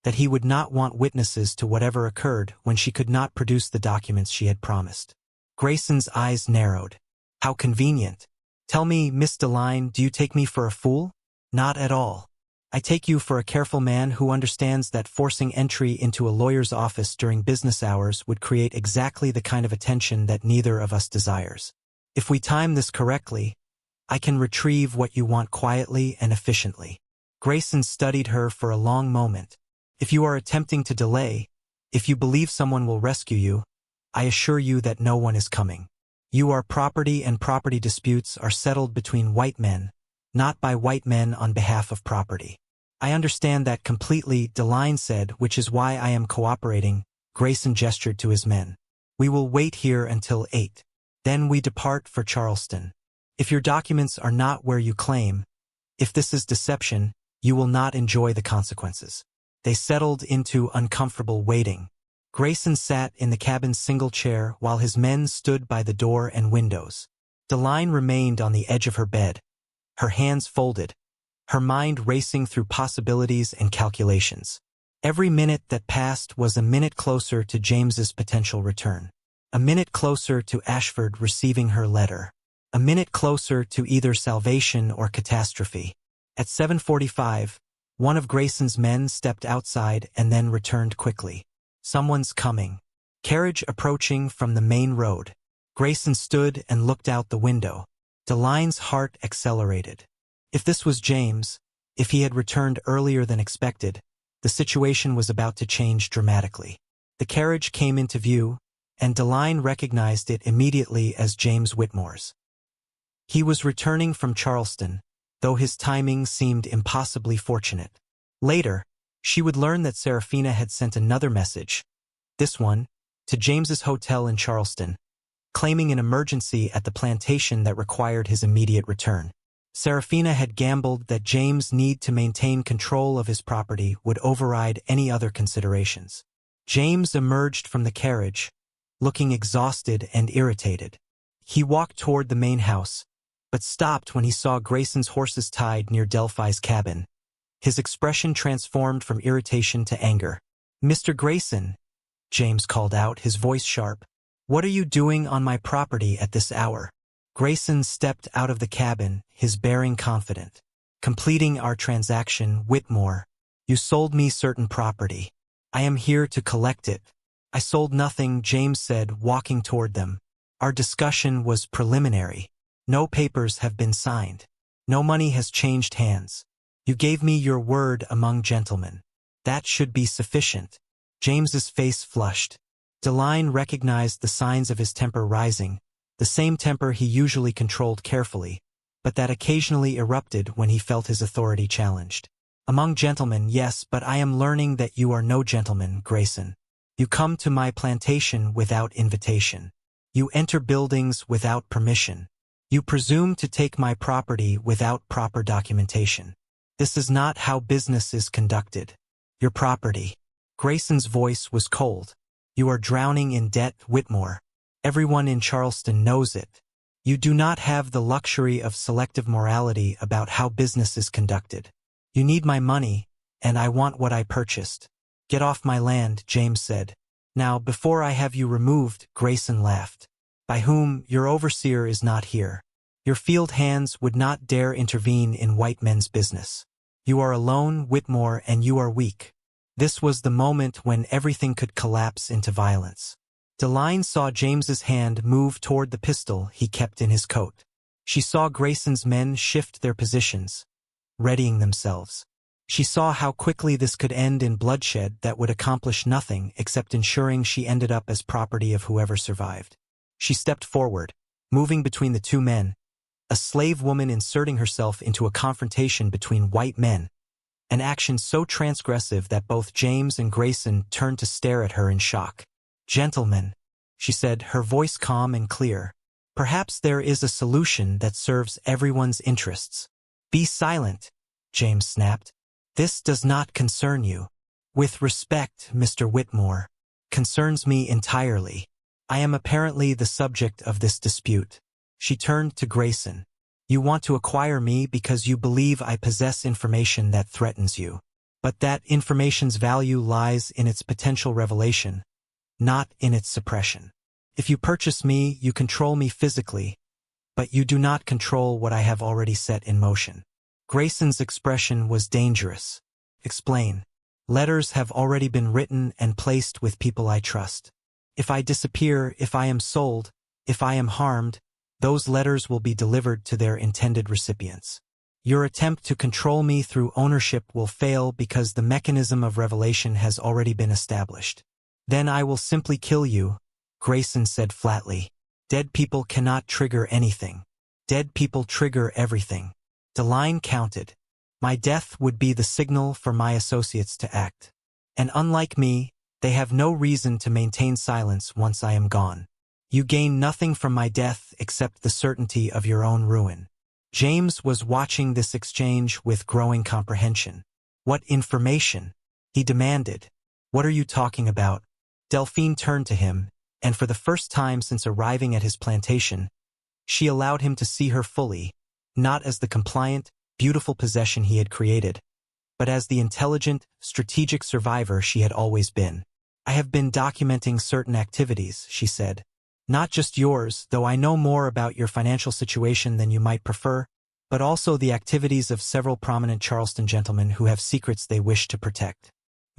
that he would not want witnesses to whatever occurred when she could not produce the documents she had promised. Grayson's eyes narrowed. "How convenient. Tell me, Miss Deline, do you take me for a fool?" "Not at all. I take you for a careful man who understands that forcing entry into a lawyer's office during business hours would create exactly the kind of attention that neither of us desires. If we time this correctly, I can retrieve what you want quietly and efficiently. Grayson studied her for a long moment. If you are attempting to delay, if you believe someone will rescue you, I assure you that no one is coming. You are property, and property disputes are settled between white men, not by white men on behalf of property. I understand that completely, Deline said, which is why I am cooperating. Grayson gestured to his men. We will wait here until 8. Then we depart for Charleston. If your documents are not where you claim, if this is deception, you will not enjoy the consequences. They settled into uncomfortable waiting. Grayson sat in the cabin's single chair while his men stood by the door and windows. Deline remained on the edge of her bed, her hands folded, her mind racing through possibilities and calculations. Every minute that passed was a minute closer to James's potential return. A minute closer to Ashford receiving her letter. A minute closer to either salvation or catastrophe. At 7:45, one of Grayson's men stepped outside and then returned quickly. Someone's coming. Carriage approaching from the main road. Grayson stood and looked out the window. Deline's heart accelerated. If this was James, if he had returned earlier than expected, the situation was about to change dramatically. The carriage came into view, and Deline recognized it immediately as James Whitmore's. He was returning from Charleston, though his timing seemed impossibly fortunate. Later, she would learn that Serafina had sent another message, this one, to James's hotel in Charleston, claiming an emergency at the plantation that required his immediate return. Serafina had gambled that James' need to maintain control of his property would override any other considerations. James emerged from the carriage, looking exhausted and irritated. He walked toward the main house, but stopped when he saw Grayson's horses tied near Delphi's cabin. His expression transformed from irritation to anger. "Mr. Grayson," James called out, his voice sharp, "what are you doing on my property at this hour?" Grayson stepped out of the cabin, his bearing confident. "Completing our transaction, Whitmore. You sold me certain property. I am here to collect it." "I sold nothing," James said, walking toward them. "Our discussion was preliminary. No papers have been signed. No money has changed hands. You gave me your word among gentlemen. That should be sufficient." James's face flushed. Deline recognized the signs of his temper rising, the same temper he usually controlled carefully, but that occasionally erupted when he felt his authority challenged. "Among gentlemen, yes, but I am learning that you are no gentleman, Grayson. You come to my plantation without invitation. You enter buildings without permission. You presume to take my property without proper documentation. This is not how business is conducted. Your property." Grayson's voice was cold. "You are drowning in debt, Whitmore. Everyone in Charleston knows it. You do not have the luxury of selective morality about how business is conducted. You need my money, and I want what I purchased." "Get off my land," James said. "Now, before I have you removed," Grayson laughed. "By whom? Your overseer is not here. Your field hands would not dare intervene in white men's business. You are alone, Whitmore, and you are weak." This was the moment when everything could collapse into violence. Deline saw James's hand move toward the pistol he kept in his coat. She saw Grayson's men shift their positions, readying themselves. She saw how quickly this could end in bloodshed that would accomplish nothing except ensuring she ended up as property of whoever survived. She stepped forward, moving between the two men, a slave woman inserting herself into a confrontation between white men, an action so transgressive that both James and Grayson turned to stare at her in shock. "Gentlemen," she said, her voice calm and clear, "perhaps there is a solution that serves everyone's interests." "Be silent," James snapped. "This does not concern you." "With respect, Mr. Whitmore, concerns me entirely. I am apparently the subject of this dispute." She turned to Grayson. "You want to acquire me because you believe I possess information that threatens you. But that information's value lies in its potential revelation, not in its suppression. If you purchase me, you control me physically, but you do not control what I have already set in motion." Grayson's expression was dangerous. "Explain." "Letters have already been written and placed with people I trust. If I disappear, if I am sold, if I am harmed, Those letters will be delivered to their intended recipients. Your attempt to control me through ownership will fail because the mechanism of revelation has already been established. Then I will simply kill you, Grayson said flatly. Dead people cannot trigger anything. Dead people trigger everything. Deline counted. My death would be the signal for my associates to act. And unlike me, they have no reason to maintain silence once I am gone. You gain nothing from my death except the certainty of your own ruin. James was watching this exchange with growing comprehension. What information? He demanded. What are you talking about? Delphine turned to him, and for the first time since arriving at his plantation, she allowed him to see her fully, not as the compliant, beautiful possession he had created, but as the intelligent, strategic survivor she had always been. I have been documenting certain activities, she said. Not just yours, though I know more about your financial situation than you might prefer, but also the activities of several prominent Charleston gentlemen who have secrets they wish to protect.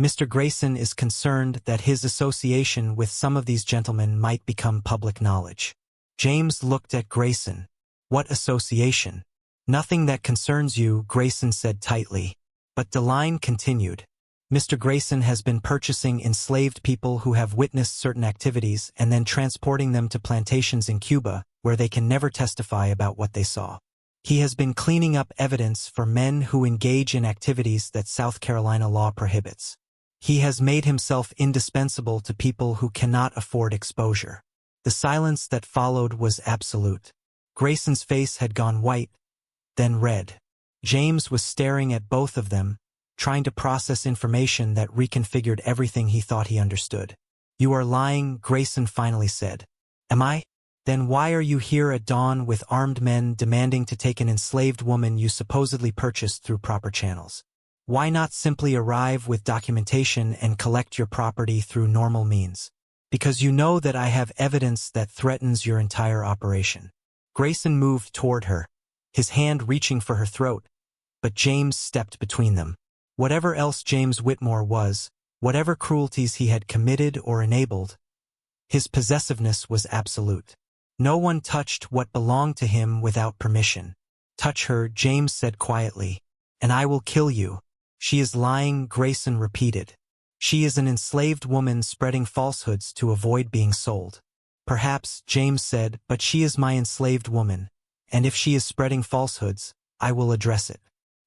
Mr. Grayson is concerned that his association with some of these gentlemen might become public knowledge. James looked at Grayson. What association? Nothing that concerns you, Grayson said tightly. But Deline continued. Mr. Grayson has been purchasing enslaved people who have witnessed certain activities and then transporting them to plantations in Cuba, where they can never testify about what they saw. He has been cleaning up evidence for men who engage in activities that South Carolina law prohibits. He has made himself indispensable to people who cannot afford exposure. The silence that followed was absolute. Grayson's face had gone white, then red. James was staring at both of them, trying to process information that reconfigured everything he thought he understood. You are lying, Grayson finally said. Am I? Then why are you here at dawn with armed men demanding to take an enslaved woman you supposedly purchased through proper channels? Why not simply arrive with documentation and collect your property through normal means? Because you know that I have evidence that threatens your entire operation. Grayson moved toward her, his hand reaching for her throat, but James stepped between them. Whatever else James Whitmore was, whatever cruelties he had committed or enabled, his possessiveness was absolute. No one touched what belonged to him without permission. Touch her, James said quietly, and I will kill you. She is lying, Grayson repeated. She is an enslaved woman spreading falsehoods to avoid being sold. Perhaps, James said, but she is my enslaved woman, and if she is spreading falsehoods, I will address it.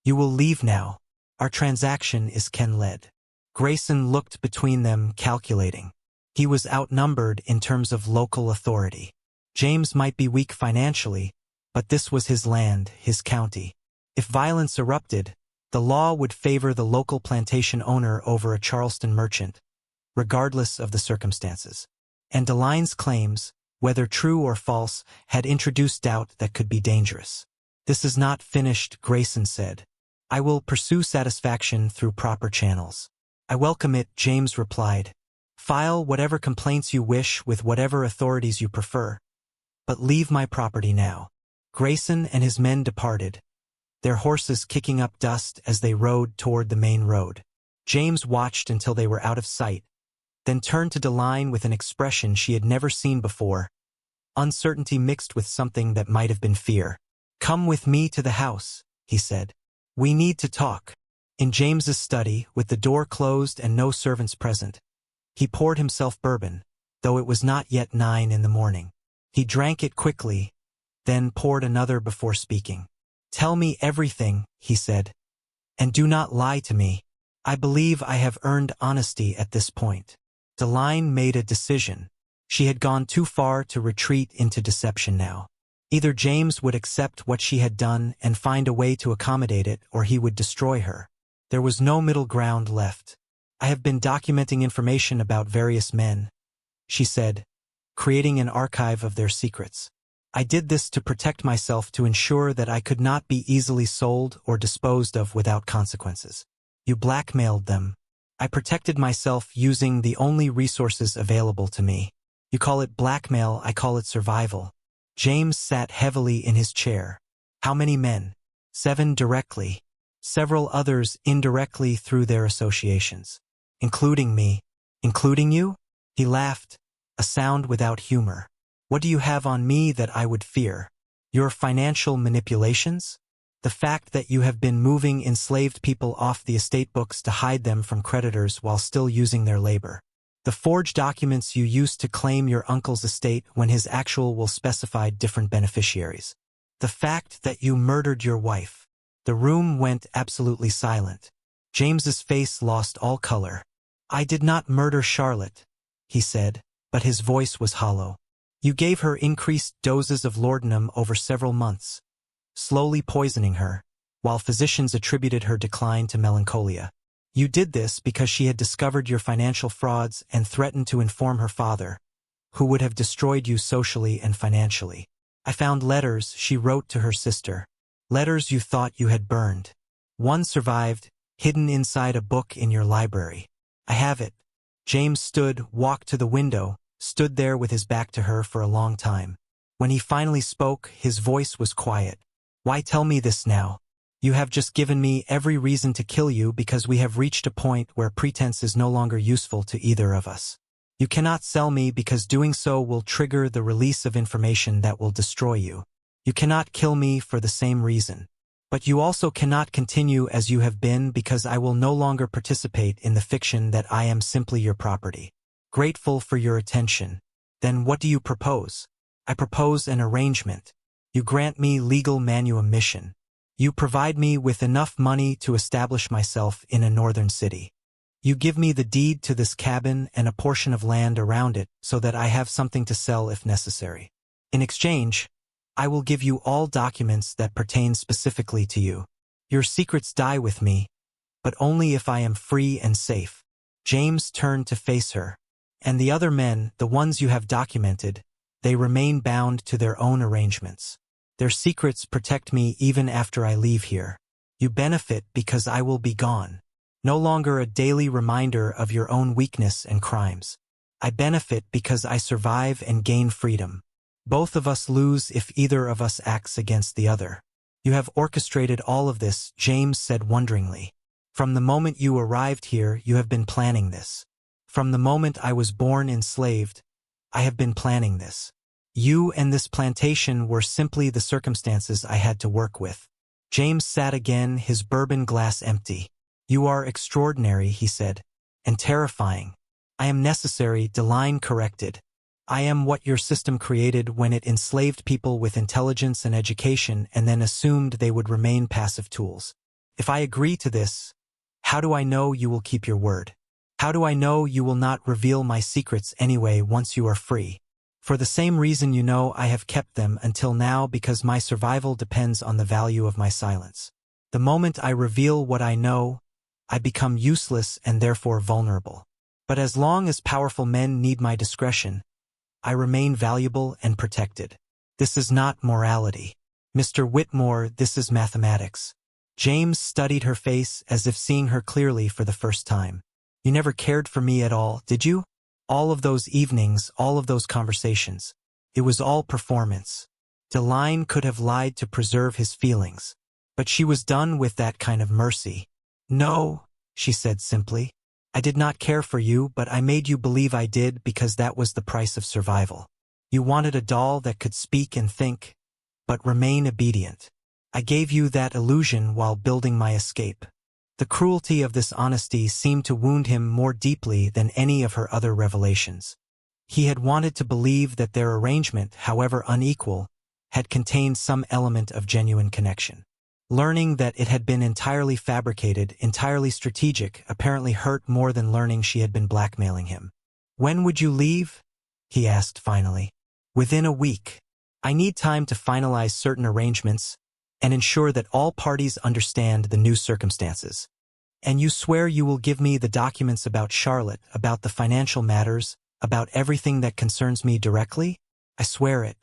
You will leave now. Our transaction is Ken-led. Grayson looked between them, calculating. He was outnumbered in terms of local authority. James might be weak financially, but this was his land, his county. If violence erupted, the law would favor the local plantation owner over a Charleston merchant, regardless of the circumstances. And Deline's claims, whether true or false, had introduced doubt that could be dangerous. This is not finished, Grayson said. I will pursue satisfaction through proper channels. I welcome it, James replied. File whatever complaints you wish with whatever authorities you prefer. But leave my property now. Grayson and his men departed, their horses kicking up dust as they rode toward the main road. James watched until they were out of sight, then turned to Deline with an expression she had never seen before, uncertainty mixed with something that might have been fear. Come with me to the house, he said. We need to talk. In James's study, with the door closed and no servants present, he poured himself bourbon, though it was not yet 9 in the morning. He drank it quickly, then poured another before speaking. Tell me everything, he said, and do not lie to me. I believe I have earned honesty at this point. Deline made a decision. She had gone too far to retreat into deception now. Either James would accept what she had done and find a way to accommodate it, or he would destroy her. There was no middle ground left. I have been documenting information about various men, she said, creating an archive of their secrets. I did this to protect myself, to ensure that I could not be easily sold or disposed of without consequences. You blackmailed them. I protected myself using the only resources available to me. You call it blackmail, I call it survival. James sat heavily in his chair. How many men? 7 directly. Several others indirectly through their associations. Including me. Including you? He laughed, a sound without humor. What do you have on me that I would fear? Your financial manipulations? The fact that you have been moving enslaved people off the estate books to hide them from creditors while still using their labor. The forged documents you used to claim your uncle's estate when his actual will specify different beneficiaries. The fact that you murdered your wife. The room went absolutely silent. James's face lost all color. I did not murder Charlotte, he said, but his voice was hollow. You gave her increased doses of laudanum over several months, slowly poisoning her, while physicians attributed her decline to melancholia. You did this because she had discovered your financial frauds and threatened to inform her father, who would have destroyed you socially and financially. I found letters she wrote to her sister, letters you thought you had burned. One survived, hidden inside a book in your library. I have it. James walked to the window, stood there with his back to her for a long time. When he finally spoke, his voice was quiet. Why tell me this now? You have just given me every reason to kill you because we have reached a point where pretense is no longer useful to either of us. You cannot sell me because doing so will trigger the release of information that will destroy you. You cannot kill me for the same reason. But you also cannot continue as you have been because I will no longer participate in the fiction that I am simply your property. Grateful for your attention. Then what do you propose? I propose an arrangement. You grant me legal manumission. You provide me with enough money to establish myself in a northern city. You give me the deed to this cabin and a portion of land around it so that I have something to sell if necessary. In exchange, I will give you all documents that pertain specifically to you. Your secrets die with me, but only if I am free and safe. James turned to face her. And the other men, the ones you have documented, they remain bound to their own arrangements. Their secrets protect me even after I leave here. You benefit because I will be gone. No longer a daily reminder of your own weakness and crimes. I benefit because I survive and gain freedom. Both of us lose if either of us acts against the other. You have orchestrated all of this, James said wonderingly. From the moment you arrived here, you have been planning this. From the moment I was born enslaved, I have been planning this. You and this plantation were simply the circumstances I had to work with. James sat again, his bourbon glass empty. You are extraordinary, he said, and terrifying. I am necessary, Deline corrected. I am what your system created when it enslaved people with intelligence and education and then assumed they would remain passive tools. If I agree to this, how do I know you will keep your word? How do I know you will not reveal my secrets anyway once you are free? For the same reason you know I have kept them until now, because my survival depends on the value of my silence. The moment I reveal what I know, I become useless and therefore vulnerable. But as long as powerful men need my discretion, I remain valuable and protected. This is not morality. Mr. Whitmore, this is mathematics. James studied her face as if seeing her clearly for the first time. You never cared for me at all, did you? All of those evenings, all of those conversations. It was all performance. Deline could have lied to preserve his feelings, but she was done with that kind of mercy. No, she said simply. I did not care for you, but I made you believe I did because that was the price of survival. You wanted a doll that could speak and think, but remain obedient. I gave you that illusion while building my escape. The cruelty of this honesty seemed to wound him more deeply than any of her other revelations. He had wanted to believe that their arrangement, however unequal, had contained some element of genuine connection. Learning that it had been entirely fabricated, entirely strategic, apparently hurt more than learning she had been blackmailing him. When would you leave? He asked finally. Within a week. I need time to finalize certain arrangements and ensure that all parties understand the new circumstances. And you swear you will give me the documents about Charlotte, about the financial matters, about everything that concerns me directly? I swear it.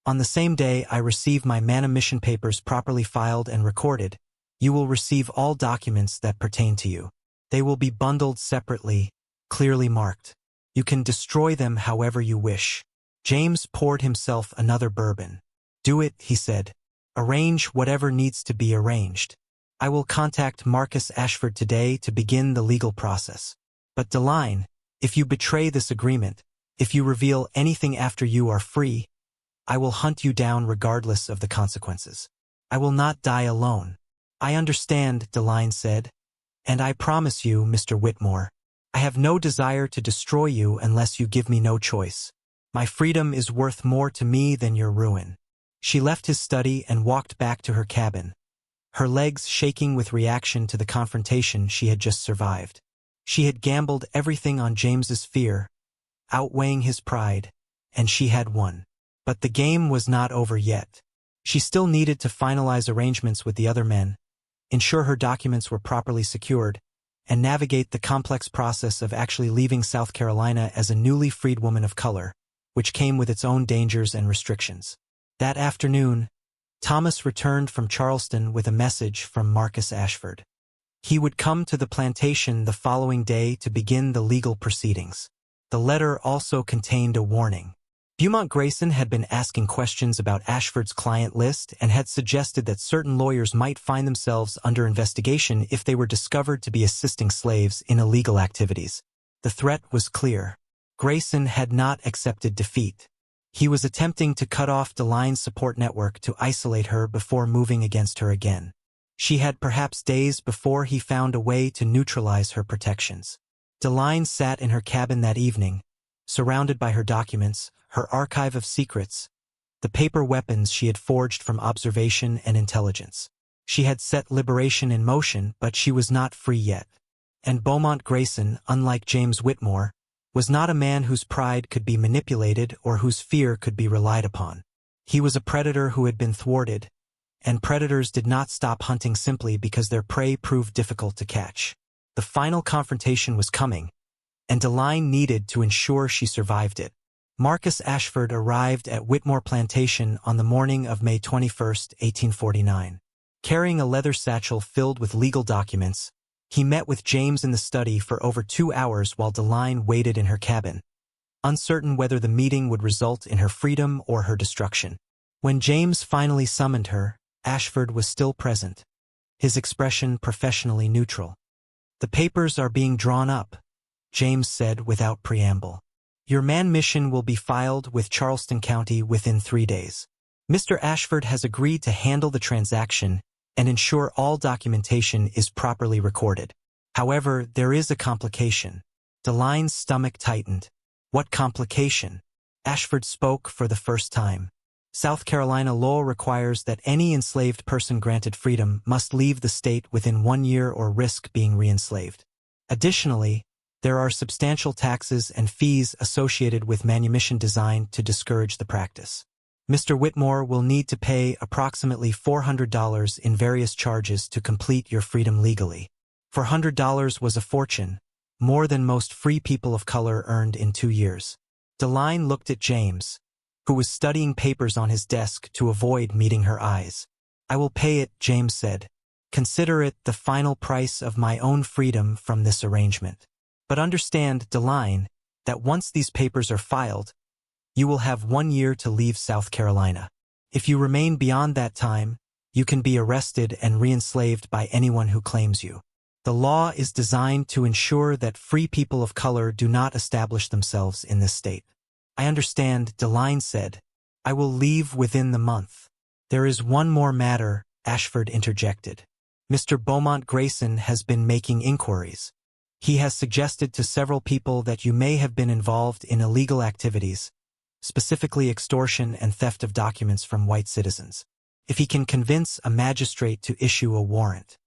On the same day I receive my manumission papers properly filed and recorded, you will receive all documents that pertain to you. They will be bundled separately, clearly marked. You can destroy them however you wish. James poured himself another bourbon. Do it, he said. Arrange whatever needs to be arranged. I will contact Marcus Ashford today to begin the legal process. But Deline, if you betray this agreement, if you reveal anything after you are free, I will hunt you down regardless of the consequences. I will not die alone. I understand, Deline said. And I promise you, Mr. Whitmore, I have no desire to destroy you unless you give me no choice. My freedom is worth more to me than your ruin. She left his study and walked back to her cabin, her legs shaking with reaction to the confrontation she had just survived. She had gambled everything on James's fear, outweighing his pride, and she had won. But the game was not over yet. She still needed to finalize arrangements with the other men, ensure her documents were properly secured, and navigate the complex process of actually leaving South Carolina as a newly freed woman of color, which came with its own dangers and restrictions. That afternoon, Thomas returned from Charleston with a message from Marcus Ashford. He would come to the plantation the following day to begin the legal proceedings. The letter also contained a warning. Beaumont Grayson had been asking questions about Ashford's client list and had suggested that certain lawyers might find themselves under investigation if they were discovered to be assisting slaves in illegal activities. The threat was clear. Grayson had not accepted defeat. He was attempting to cut off Deline's support network to isolate her before moving against her again. She had perhaps days before he found a way to neutralize her protections. Deline sat in her cabin that evening, surrounded by her documents, her archive of secrets, the paper weapons she had forged from observation and intelligence. She had set liberation in motion, but she was not free yet. And Beaumont Grayson, unlike James Whitmore, was not a man whose pride could be manipulated or whose fear could be relied upon. He was a predator who had been thwarted, and predators did not stop hunting simply because their prey proved difficult to catch. The final confrontation was coming, and Deline needed to ensure she survived it. Marcus Ashford arrived at Whitmore Plantation on the morning of May 21, 1849. Carrying a leather satchel filled with legal documents, he met with James in the study for over 2 hours while Deline waited in her cabin, uncertain whether the meeting would result in her freedom or her destruction. When James finally summoned her, Ashford was still present, his expression professionally neutral. "The papers are being drawn up," James said without preamble. "Your mission will be filed with Charleston County within 3 days. Mr. Ashford has agreed to handle the transaction and ensure all documentation is properly recorded. However, there is a complication." Deline's stomach tightened. What complication? Ashford spoke for the first time. South Carolina law requires that any enslaved person granted freedom must leave the state within 1 year or risk being re-enslaved. Additionally, there are substantial taxes and fees associated with manumission designed to discourage the practice. Mr. Whitmore will need to pay approximately $400 in various charges to complete your freedom legally. $400 was a fortune, more than most free people of color earned in 2 years. Deline looked at James, who was studying papers on his desk to avoid meeting her eyes. "I will pay it," James said. "Consider it the final price of my own freedom from this arrangement. But understand, Deline, that once these papers are filed, you will have 1 year to leave South Carolina. If you remain beyond that time, you can be arrested and re-enslaved by anyone who claims you. The law is designed to ensure that free people of color do not establish themselves in this state." "I understand," Deline said. "I will leave within the month." "There is one more matter," Ashford interjected. "Mr. Beaumont Grayson has been making inquiries. He has suggested to several people that you may have been involved in illegal activities, specifically extortion and theft of documents from white citizens. If he can convince a magistrate to issue a warrant,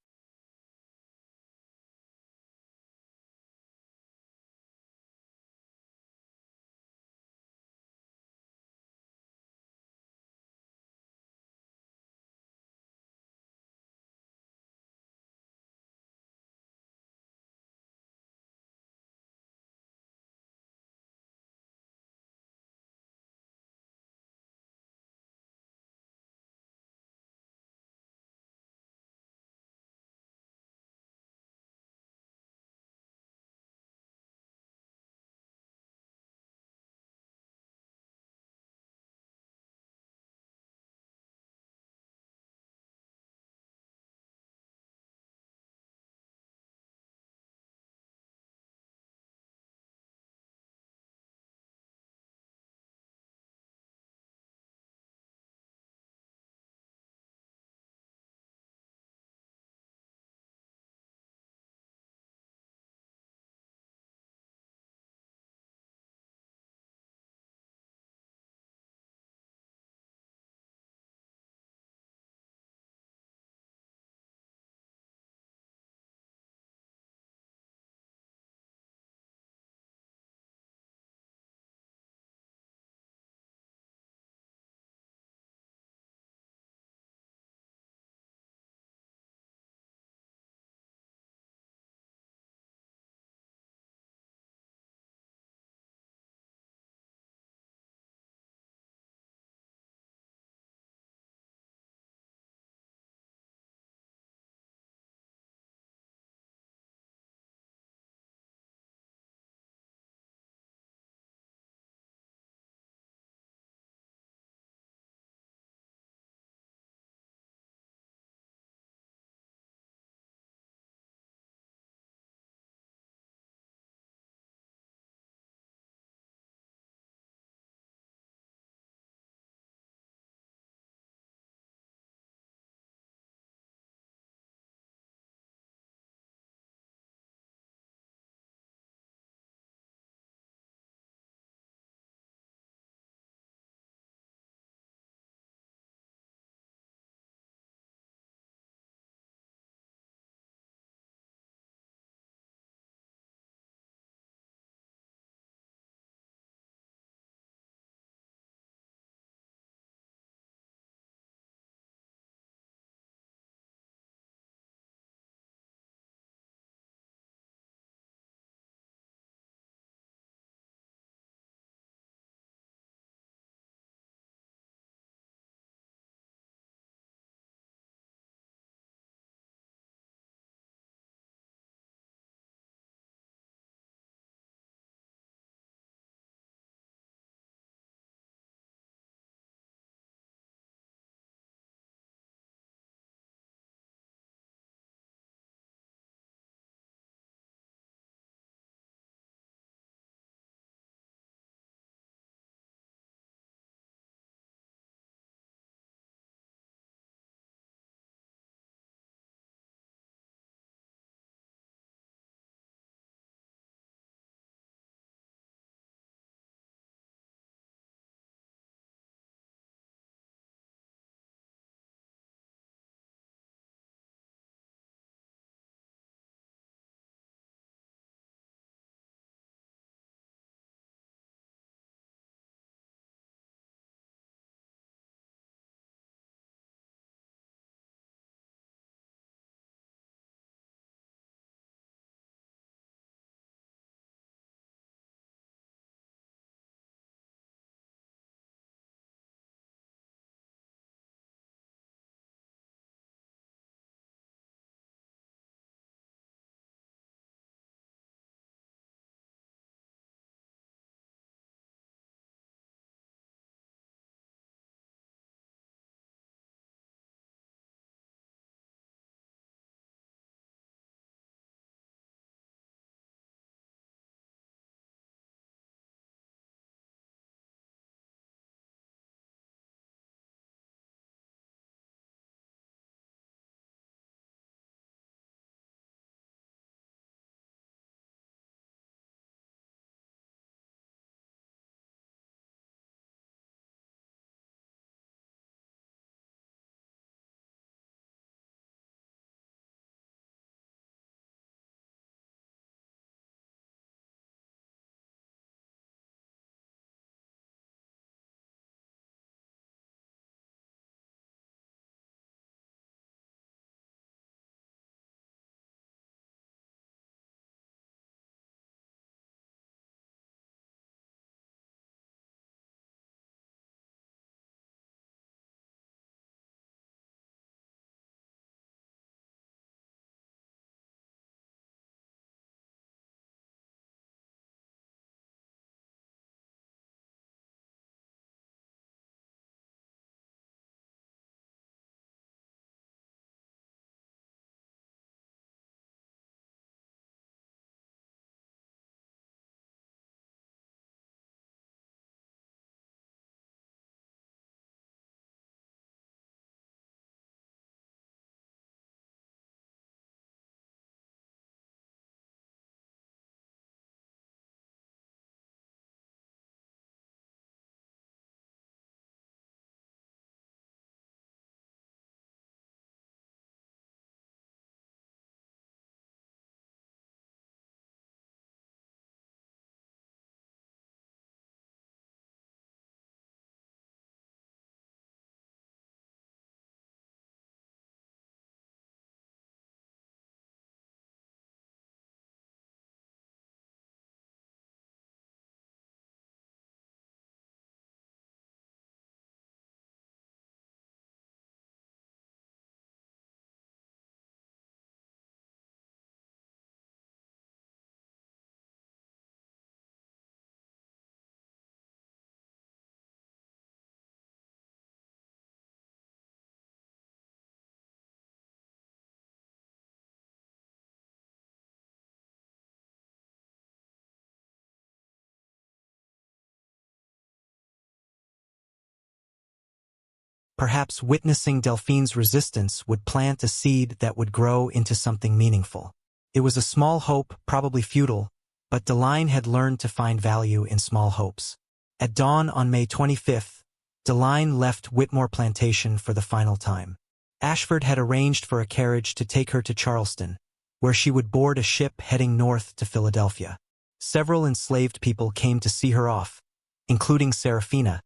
Perhaps witnessing Delphine's resistance would plant a seed that would grow into something meaningful. It was a small hope, probably futile, but Deline had learned to find value in small hopes. At dawn on May 25th, Deline left Whitmore Plantation for the final time. Ashford had arranged for a carriage to take her to Charleston, where she would board a ship heading north to Philadelphia. Several enslaved people came to see her off, including Seraphina,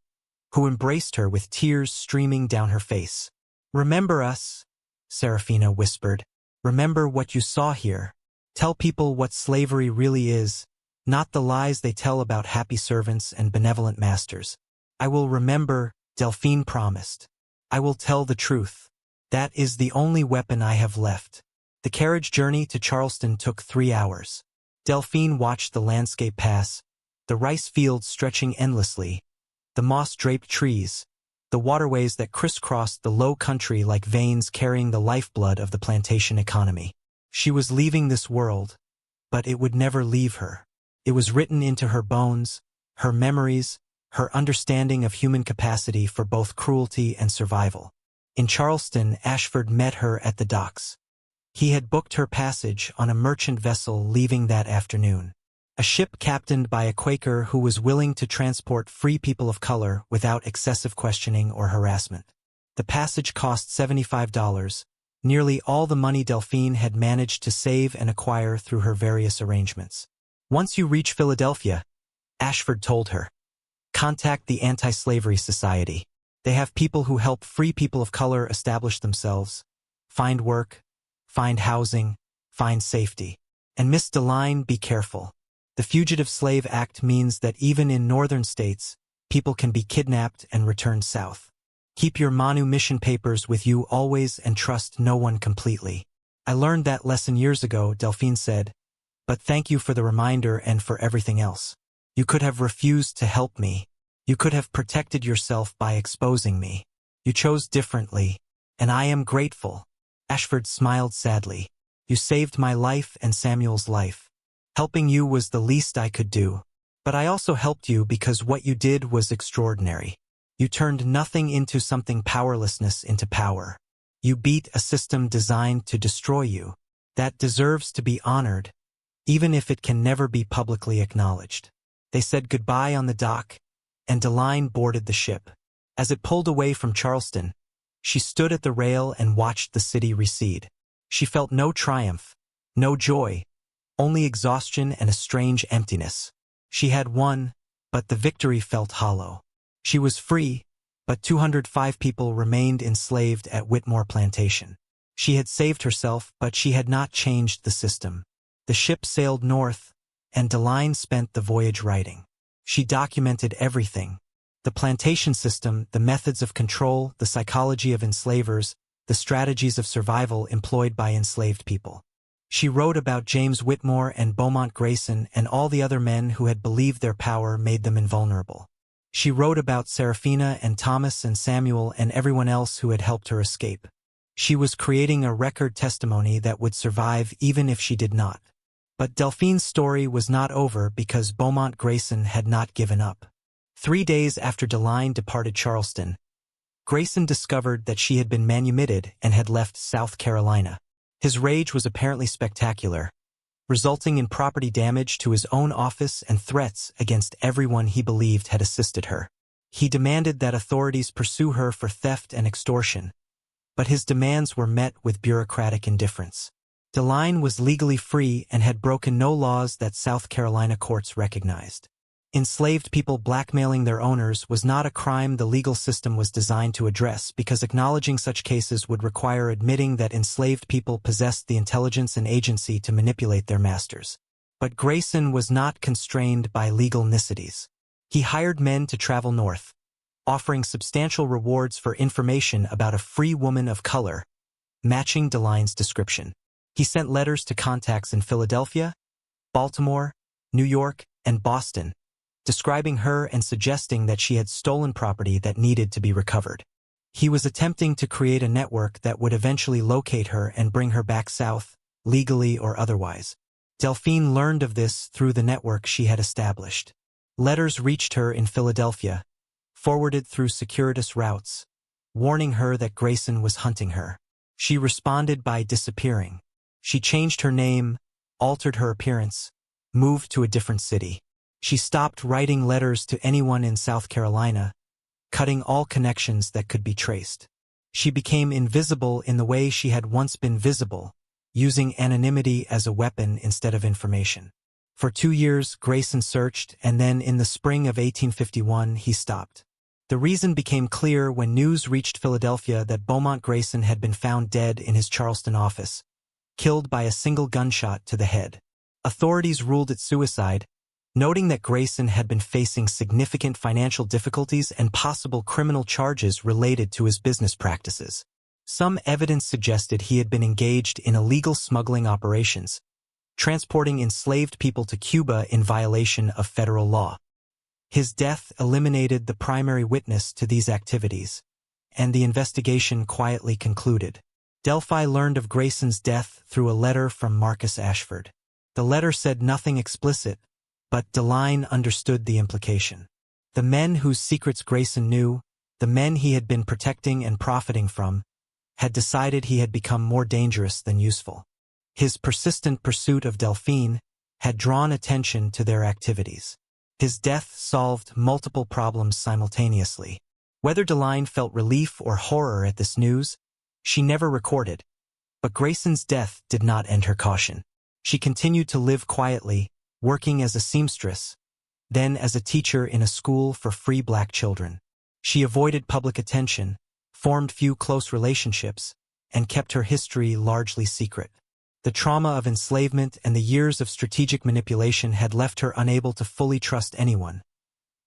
who embraced her with tears streaming down her face. "Remember us," Seraphina whispered. "Remember what you saw here. Tell people what slavery really is, not the lies they tell about happy servants and benevolent masters." "I will remember," Delphine promised. "I will tell the truth. That is the only weapon I have left." The carriage journey to Charleston took 3 hours. Delphine watched the landscape pass, the rice fields stretching endlessly, the moss-draped trees, the waterways that crisscrossed the low country like veins carrying the lifeblood of the plantation economy. She was leaving this world, but it would never leave her. It was written into her bones, her memories, her understanding of human capacity for both cruelty and survival. In Charleston, Ashford met her at the docks. He had booked her passage on a merchant vessel leaving that afternoon. A ship captained by a Quaker who was willing to transport free people of color without excessive questioning or harassment. The passage cost $75, nearly all the money Delphine had managed to save and acquire through her various arrangements. "Once you reach Philadelphia," Ashford told her, "contact the Anti-Slavery Society. They have people who help free people of color establish themselves, find work, find housing, find safety. And Miss Deline, be careful. The Fugitive Slave Act means that even in northern states, people can be kidnapped and returned south. Keep your manumission papers with you always and trust no one completely." "I learned that lesson years ago," Delphine said, "but thank you for the reminder and for everything else. You could have refused to help me. You could have protected yourself by exposing me. You chose differently, and I am grateful." Ashford smiled sadly. "You saved my life and Samuel's life. Helping you was the least I could do. But I also helped you because what you did was extraordinary. You turned nothing into something, powerlessness into power. You beat a system designed to destroy you. That deserves to be honored, even if it can never be publicly acknowledged." They said goodbye on the dock, and Deline boarded the ship. As it pulled away from Charleston, she stood at the rail and watched the city recede. She felt no triumph, no joy, only exhaustion and a strange emptiness. She had won, but the victory felt hollow. She was free, but 205 people remained enslaved at Whitmore Plantation. She had saved herself, but she had not changed the system. The ship sailed north, and Deline spent the voyage writing. She documented everything: the plantation system, the methods of control, the psychology of enslavers, the strategies of survival employed by enslaved people. She wrote about James Whitmore and Beaumont Grayson and all the other men who had believed their power made them invulnerable. She wrote about Seraphina and Thomas and Samuel and everyone else who had helped her escape. She was creating a record testimony that would survive even if she did not. But Delphine's story was not over because Beaumont Grayson had not given up. 3 days after Deline departed Charleston, Grayson discovered that she had been manumitted and had left South Carolina. His rage was apparently spectacular, resulting in property damage to his own office and threats against everyone he believed had assisted her. He demanded that authorities pursue her for theft and extortion, but his demands were met with bureaucratic indifference. Deline was legally free and had broken no laws that South Carolina courts recognized. Enslaved people blackmailing their owners was not a crime the legal system was designed to address because acknowledging such cases would require admitting that enslaved people possessed the intelligence and agency to manipulate their masters. But Grayson was not constrained by legal niceties. He hired men to travel north, offering substantial rewards for information about a free woman of color, matching Deline's description. He sent letters to contacts in Philadelphia, Baltimore, New York, and Boston, describing her and suggesting that she had stolen property that needed to be recovered. He was attempting to create a network that would eventually locate her and bring her back south, legally or otherwise. Delphine learned of this through the network she had established. Letters reached her in Philadelphia, forwarded through circuitous routes, warning her that Grayson was hunting her. She responded by disappearing. She changed her name, altered her appearance, moved to a different city. She stopped writing letters to anyone in South Carolina, cutting all connections that could be traced. She became invisible in the way she had once been visible, using anonymity as a weapon instead of information. For 2 years, Grayson searched, and then in the spring of 1851, he stopped. The reason became clear when news reached Philadelphia that Beaumont Grayson had been found dead in his Charleston office, killed by a single gunshot to the head. Authorities ruled it suicide, noting that Grayson had been facing significant financial difficulties and possible criminal charges related to his business practices. Some evidence suggested he had been engaged in illegal smuggling operations, transporting enslaved people to Cuba in violation of federal law. His death eliminated the primary witness to these activities, and the investigation quietly concluded. Delphi learned of Grayson's death through a letter from Marcus Ashford. The letter said nothing explicit, but DeLine understood the implication. The men whose secrets Grayson knew, the men he had been protecting and profiting from, had decided he had become more dangerous than useful. His persistent pursuit of Delphine had drawn attention to their activities. His death solved multiple problems simultaneously. Whether DeLine felt relief or horror at this news, she never recorded. But Grayson's death did not end her caution. She continued to live quietly, working as a seamstress, then as a teacher in a school for free black children. She avoided public attention, formed few close relationships, and kept her history largely secret. The trauma of enslavement and the years of strategic manipulation had left her unable to fully trust anyone,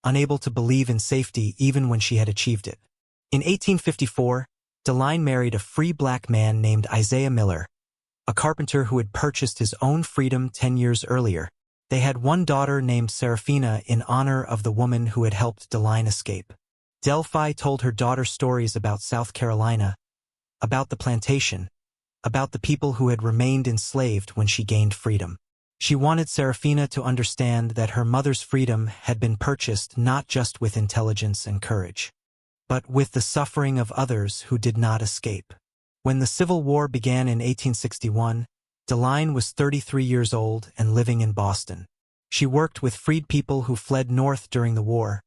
unable to believe in safety even when she had achieved it. In 1854, DeLine married a free black man named Isaiah Miller, a carpenter who had purchased his own freedom 10 years earlier. They had one daughter named Seraphina in honor of the woman who had helped DeLine escape. Delphi told her daughter stories about South Carolina, about the plantation, about the people who had remained enslaved when she gained freedom. She wanted Seraphina to understand that her mother's freedom had been purchased not just with intelligence and courage, but with the suffering of others who did not escape. When the Civil War began in 1861, DeLine was 33 years old and living in Boston. She worked with freed people who fled north during the war,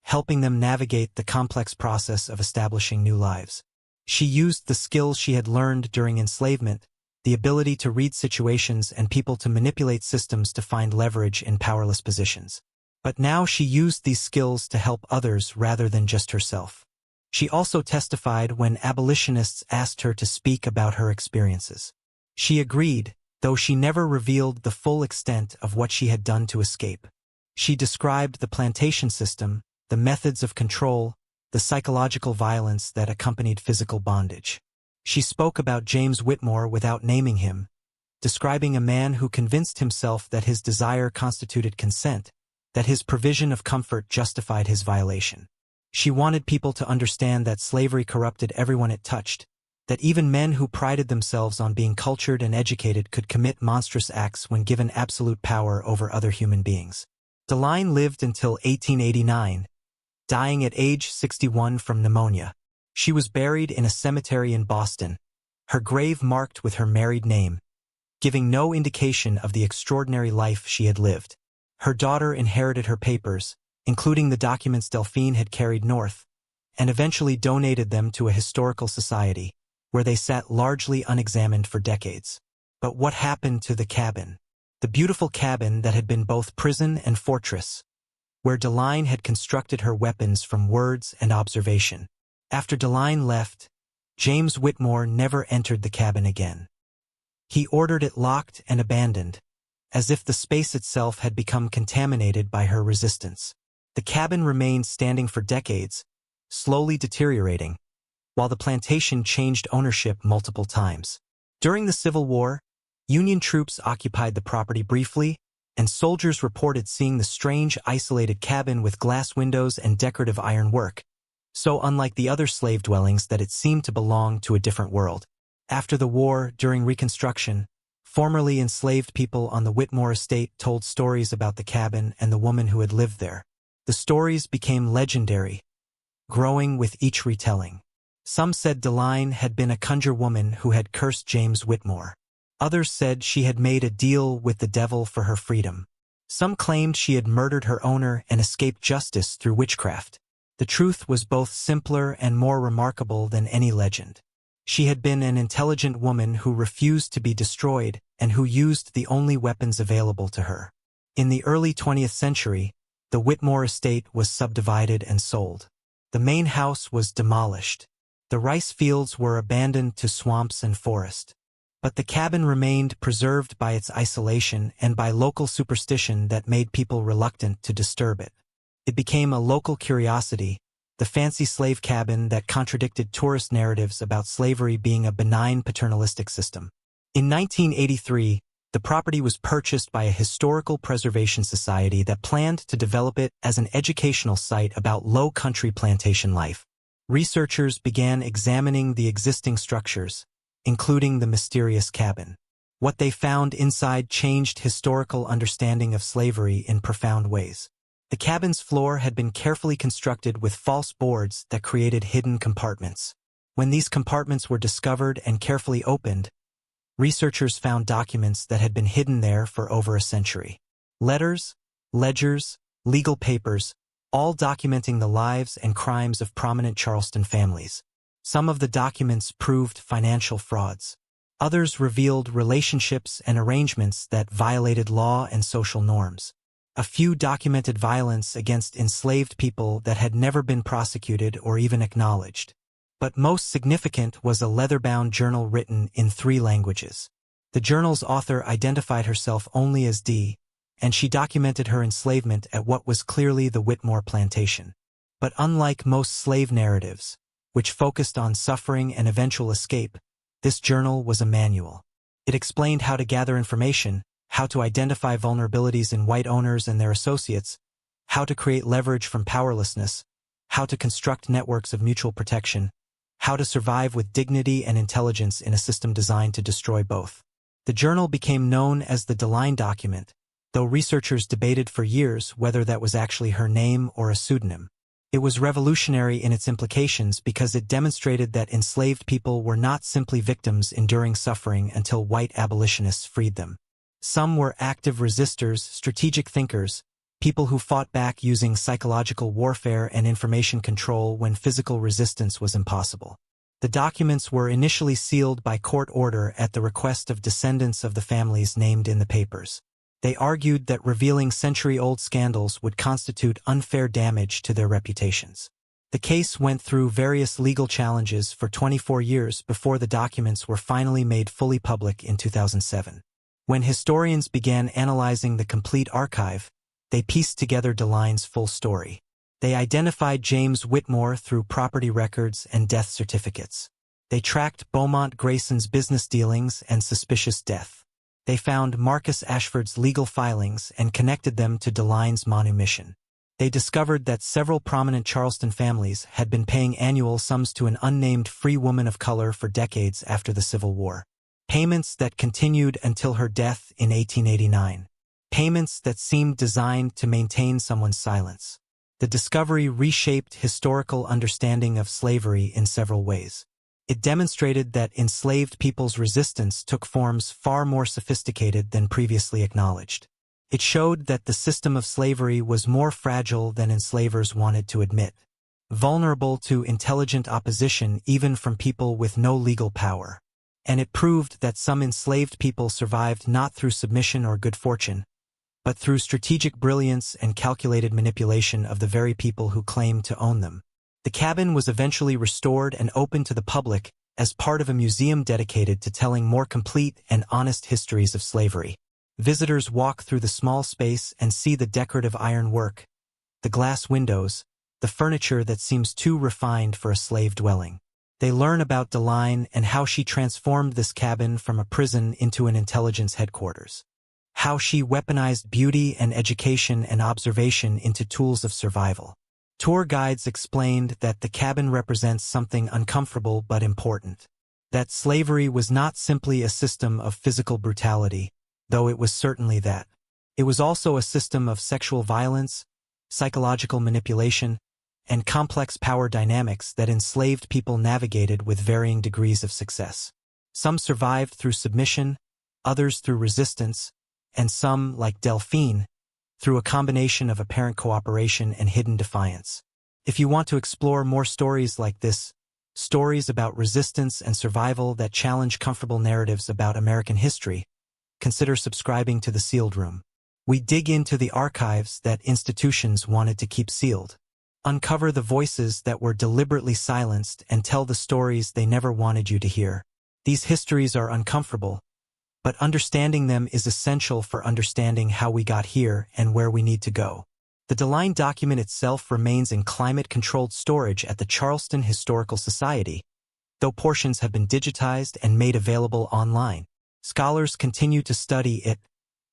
helping them navigate the complex process of establishing new lives. She used the skills she had learned during enslavement, the ability to read situations and people to manipulate systems to find leverage in powerless positions. But now she used these skills to help others rather than just herself. She also testified when abolitionists asked her to speak about her experiences. She agreed, though she never revealed the full extent of what she had done to escape. She described the plantation system, the methods of control, the psychological violence that accompanied physical bondage. She spoke about James Whitmore without naming him, describing a man who convinced himself that his desire constituted consent, that his provision of comfort justified his violation. She wanted people to understand that slavery corrupted everyone it touched, that even men who prided themselves on being cultured and educated could commit monstrous acts when given absolute power over other human beings. DeLine lived until 1889, dying at age 61 from pneumonia. She was buried in a cemetery in Boston, her grave marked with her married name, giving no indication of the extraordinary life she had lived. Her daughter inherited her papers, including the documents Delphine had carried north, and eventually donated them to a historical society, where they sat largely unexamined for decades. But what happened to the cabin? The beautiful cabin that had been both prison and fortress, where DeLine had constructed her weapons from words and observation. After DeLine left, James Whitmore never entered the cabin again. He ordered it locked and abandoned, as if the space itself had become contaminated by her resistance. The cabin remained standing for decades, slowly deteriorating, while the plantation changed ownership multiple times. During the Civil War, Union troops occupied the property briefly, and soldiers reported seeing the strange, isolated cabin with glass windows and decorative ironwork, so unlike the other slave dwellings that it seemed to belong to a different world. After the war, during Reconstruction, formerly enslaved people on the Whitmore estate told stories about the cabin and the woman who had lived there. The stories became legendary, growing with each retelling. Some said Deline had been a conjure woman who had cursed James Whitmore. Others said she had made a deal with the devil for her freedom. Some claimed she had murdered her owner and escaped justice through witchcraft. The truth was both simpler and more remarkable than any legend. She had been an intelligent woman who refused to be destroyed and who used the only weapons available to her. In the early 20th century, the Whitmore estate was subdivided and sold. The main house was demolished. The rice fields were abandoned to swamps and forest. But the cabin remained preserved by its isolation and by local superstition that made people reluctant to disturb it. It became a local curiosity, the fancy slave cabin that contradicted tourist narratives about slavery being a benign paternalistic system. In 1983, the property was purchased by a historical preservation society that planned to develop it as an educational site about low-country plantation life. Researchers began examining the existing structures, including the mysterious cabin. What they found inside changed historical understanding of slavery in profound ways. The cabin's floor had been carefully constructed with false boards that created hidden compartments. When these compartments were discovered and carefully opened, researchers found documents that had been hidden there for over a century. Letters, ledgers, legal papers, all documenting the lives and crimes of prominent Charleston families. Some of the documents proved financial frauds. Others revealed relationships and arrangements that violated law and social norms. A few documented violence against enslaved people that had never been prosecuted or even acknowledged. But most significant was a leather-bound journal written in 3 languages. The journal's author identified herself only as Dee, and she documented her enslavement at what was clearly the Whitmore plantation. But unlike most slave narratives, which focused on suffering and eventual escape, this journal was a manual. It explained how to gather information, how to identify vulnerabilities in white owners and their associates, how to create leverage from powerlessness, how to construct networks of mutual protection, how to survive with dignity and intelligence in a system designed to destroy both. The journal became known as the Deline document, though researchers debated for years whether that was actually her name or a pseudonym. It was revolutionary in its implications because it demonstrated that enslaved people were not simply victims enduring suffering until white abolitionists freed them. Some were active resistors, strategic thinkers, people who fought back using psychological warfare and information control when physical resistance was impossible. The documents were initially sealed by court order at the request of descendants of the families named in the papers. They argued that revealing century-old scandals would constitute unfair damage to their reputations. The case went through various legal challenges for 24 years before the documents were finally made fully public in 2007. When historians began analyzing the complete archive, they pieced together Deline's full story. They identified James Whitmore through property records and death certificates. They tracked Beaumont Grayson's business dealings and suspicious death. They found Marcus Ashford's legal filings and connected them to Deline's manumission. They discovered that several prominent Charleston families had been paying annual sums to an unnamed free woman of color for decades after the Civil War. Payments that continued until her death in 1889. Payments that seemed designed to maintain someone's silence. The discovery reshaped historical understanding of slavery in several ways. It demonstrated that enslaved people's resistance took forms far more sophisticated than previously acknowledged. It showed that the system of slavery was more fragile than enslavers wanted to admit, vulnerable to intelligent opposition even from people with no legal power. And it proved that some enslaved people survived not through submission or good fortune, but through strategic brilliance and calculated manipulation of the very people who claimed to own them. The cabin was eventually restored and opened to the public as part of a museum dedicated to telling more complete and honest histories of slavery. Visitors walk through the small space and see the decorative iron work, the glass windows, the furniture that seems too refined for a slave dwelling. They learn about Deline and how she transformed this cabin from a prison into an intelligence headquarters. How she weaponized beauty and education and observation into tools of survival. Tour guides explained that the cabin represents something uncomfortable but important. That slavery was not simply a system of physical brutality, though it was certainly that. It was also a system of sexual violence, psychological manipulation, and complex power dynamics that enslaved people navigated with varying degrees of success. Some survived through submission, others through resistance, and some, like Delphine, through a combination of apparent cooperation and hidden defiance. If you want to explore more stories like this, stories about resistance and survival that challenge comfortable narratives about American history, consider subscribing to The Sealed Room. We dig into the archives that institutions wanted to keep sealed, uncover the voices that were deliberately silenced, and tell the stories they never wanted you to hear. These histories are uncomfortable, but understanding them is essential for understanding how we got here and where we need to go. The DeLine document itself remains in climate-controlled storage at the Charleston Historical Society, though portions have been digitized and made available online. Scholars continue to study it,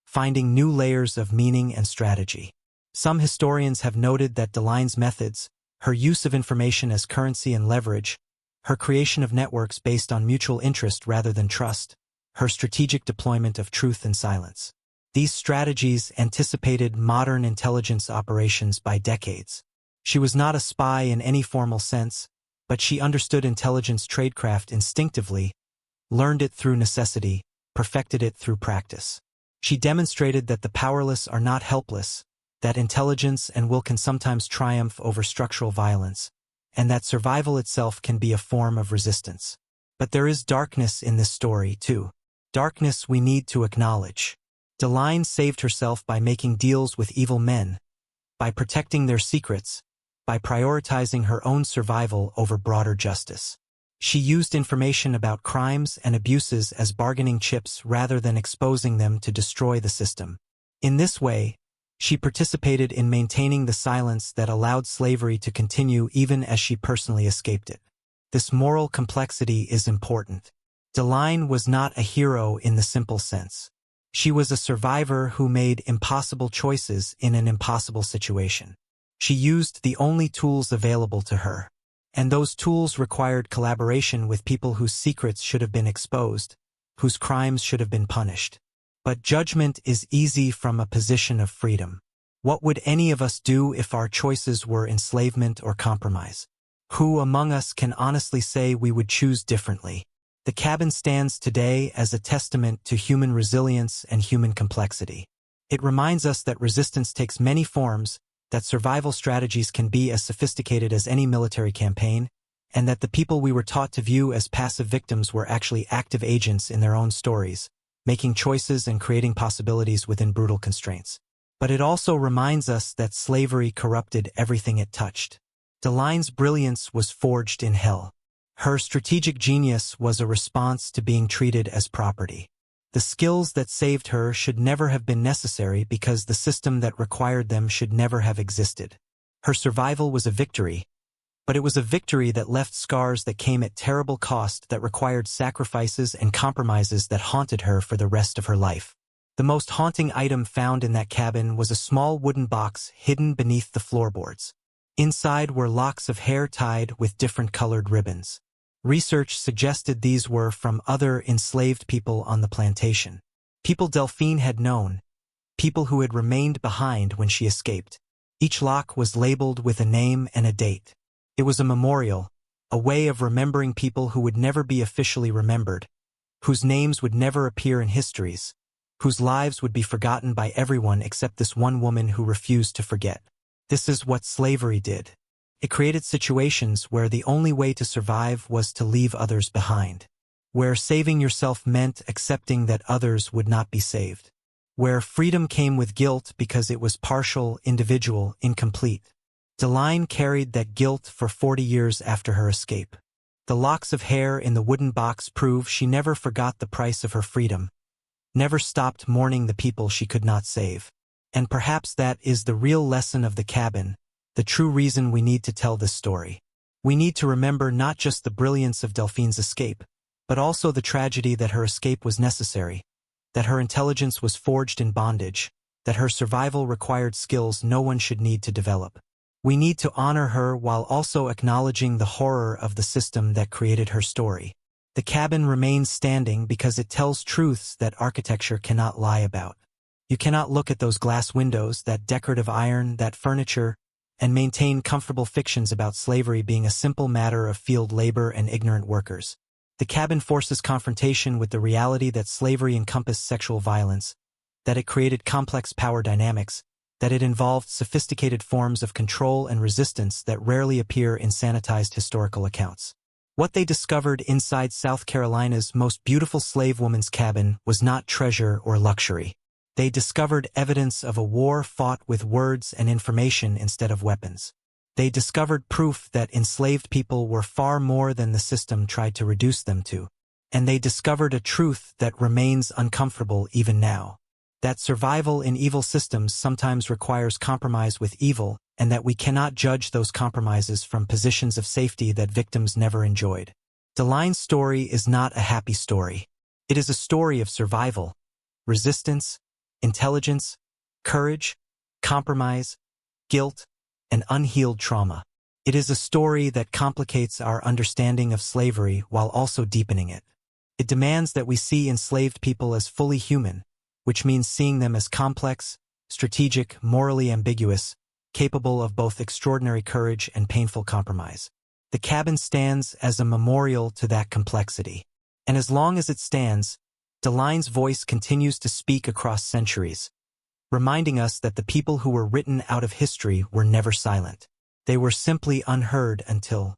finding new layers of meaning and strategy. Some historians have noted that DeLine's methods, her use of information as currency and leverage, her creation of networks based on mutual interest rather than trust, her strategic deployment of truth and silence. These strategies anticipated modern intelligence operations by decades. She was not a spy in any formal sense, but she understood intelligence tradecraft instinctively, learned it through necessity, perfected it through practice. She demonstrated that the powerless are not helpless, that intelligence and will can sometimes triumph over structural violence, and that survival itself can be a form of resistance. But there is darkness in this story, too. Darkness we need to acknowledge. DeLine saved herself by making deals with evil men, by protecting their secrets, by prioritizing her own survival over broader justice. She used information about crimes and abuses as bargaining chips rather than exposing them to destroy the system. In this way, she participated in maintaining the silence that allowed slavery to continue even as she personally escaped it. This moral complexity is important. DeLine was not a hero in the simple sense. She was a survivor who made impossible choices in an impossible situation. She used the only tools available to her, and those tools required collaboration with people whose secrets should have been exposed, whose crimes should have been punished. But judgment is easy from a position of freedom. What would any of us do if our choices were enslavement or compromise? Who among us can honestly say we would choose differently? The cabin stands today as a testament to human resilience and human complexity. It reminds us that resistance takes many forms, that survival strategies can be as sophisticated as any military campaign, and that the people we were taught to view as passive victims were actually active agents in their own stories, making choices and creating possibilities within brutal constraints. But it also reminds us that slavery corrupted everything it touched. DeLine's brilliance was forged in hell. Her strategic genius was a response to being treated as property. The skills that saved her should never have been necessary because the system that required them should never have existed. Her survival was a victory, but it was a victory that left scars that came at terrible cost, that required sacrifices and compromises that haunted her for the rest of her life. The most haunting item found in that cabin was a small wooden box hidden beneath the floorboards. Inside were locks of hair tied with different colored ribbons. Research suggested these were from other enslaved people on the plantation. People Delphine had known, people who had remained behind when she escaped. Each lock was labeled with a name and a date. It was a memorial, a way of remembering people who would never be officially remembered, whose names would never appear in histories, whose lives would be forgotten by everyone except this one woman who refused to forget. This is what slavery did. It created situations where the only way to survive was to leave others behind, where saving yourself meant accepting that others would not be saved, where freedom came with guilt because it was partial, individual, incomplete. DeLine carried that guilt for 40 years after her escape. The locks of hair in the wooden box prove she never forgot the price of her freedom, never stopped mourning the people she could not save. And perhaps that is the real lesson of the cabin, the true reason we need to tell this story. We need to remember not just the brilliance of Delphine's escape, but also the tragedy that her escape was necessary, that her intelligence was forged in bondage, that her survival required skills no one should need to develop. We need to honor her while also acknowledging the horror of the system that created her story. The cabin remains standing because it tells truths that architecture cannot lie about. You cannot look at those glass windows, that decorative iron, that furniture, and maintain comfortable fictions about slavery being a simple matter of field labor and ignorant workers. The cabin forces confrontation with the reality that slavery encompassed sexual violence, that it created complex power dynamics, that it involved sophisticated forms of control and resistance that rarely appear in sanitized historical accounts. What they discovered inside South Carolina's most beautiful slave woman's cabin was not treasure or luxury. They discovered evidence of a war fought with words and information instead of weapons. They discovered proof that enslaved people were far more than the system tried to reduce them to. And they discovered a truth that remains uncomfortable even now. That survival in evil systems sometimes requires compromise with evil, and that we cannot judge those compromises from positions of safety that victims never enjoyed. Deline's story is not a happy story. It is a story of survival, resistance, intelligence, courage, compromise, guilt, and unhealed trauma. It is a story that complicates our understanding of slavery while also deepening it. It demands that we see enslaved people as fully human, which means seeing them as complex, strategic, morally ambiguous, capable of both extraordinary courage and painful compromise. The cabin stands as a memorial to that complexity. And as long as it stands, Deline's voice continues to speak across centuries, reminding us that the people who were written out of history were never silent. They were simply unheard until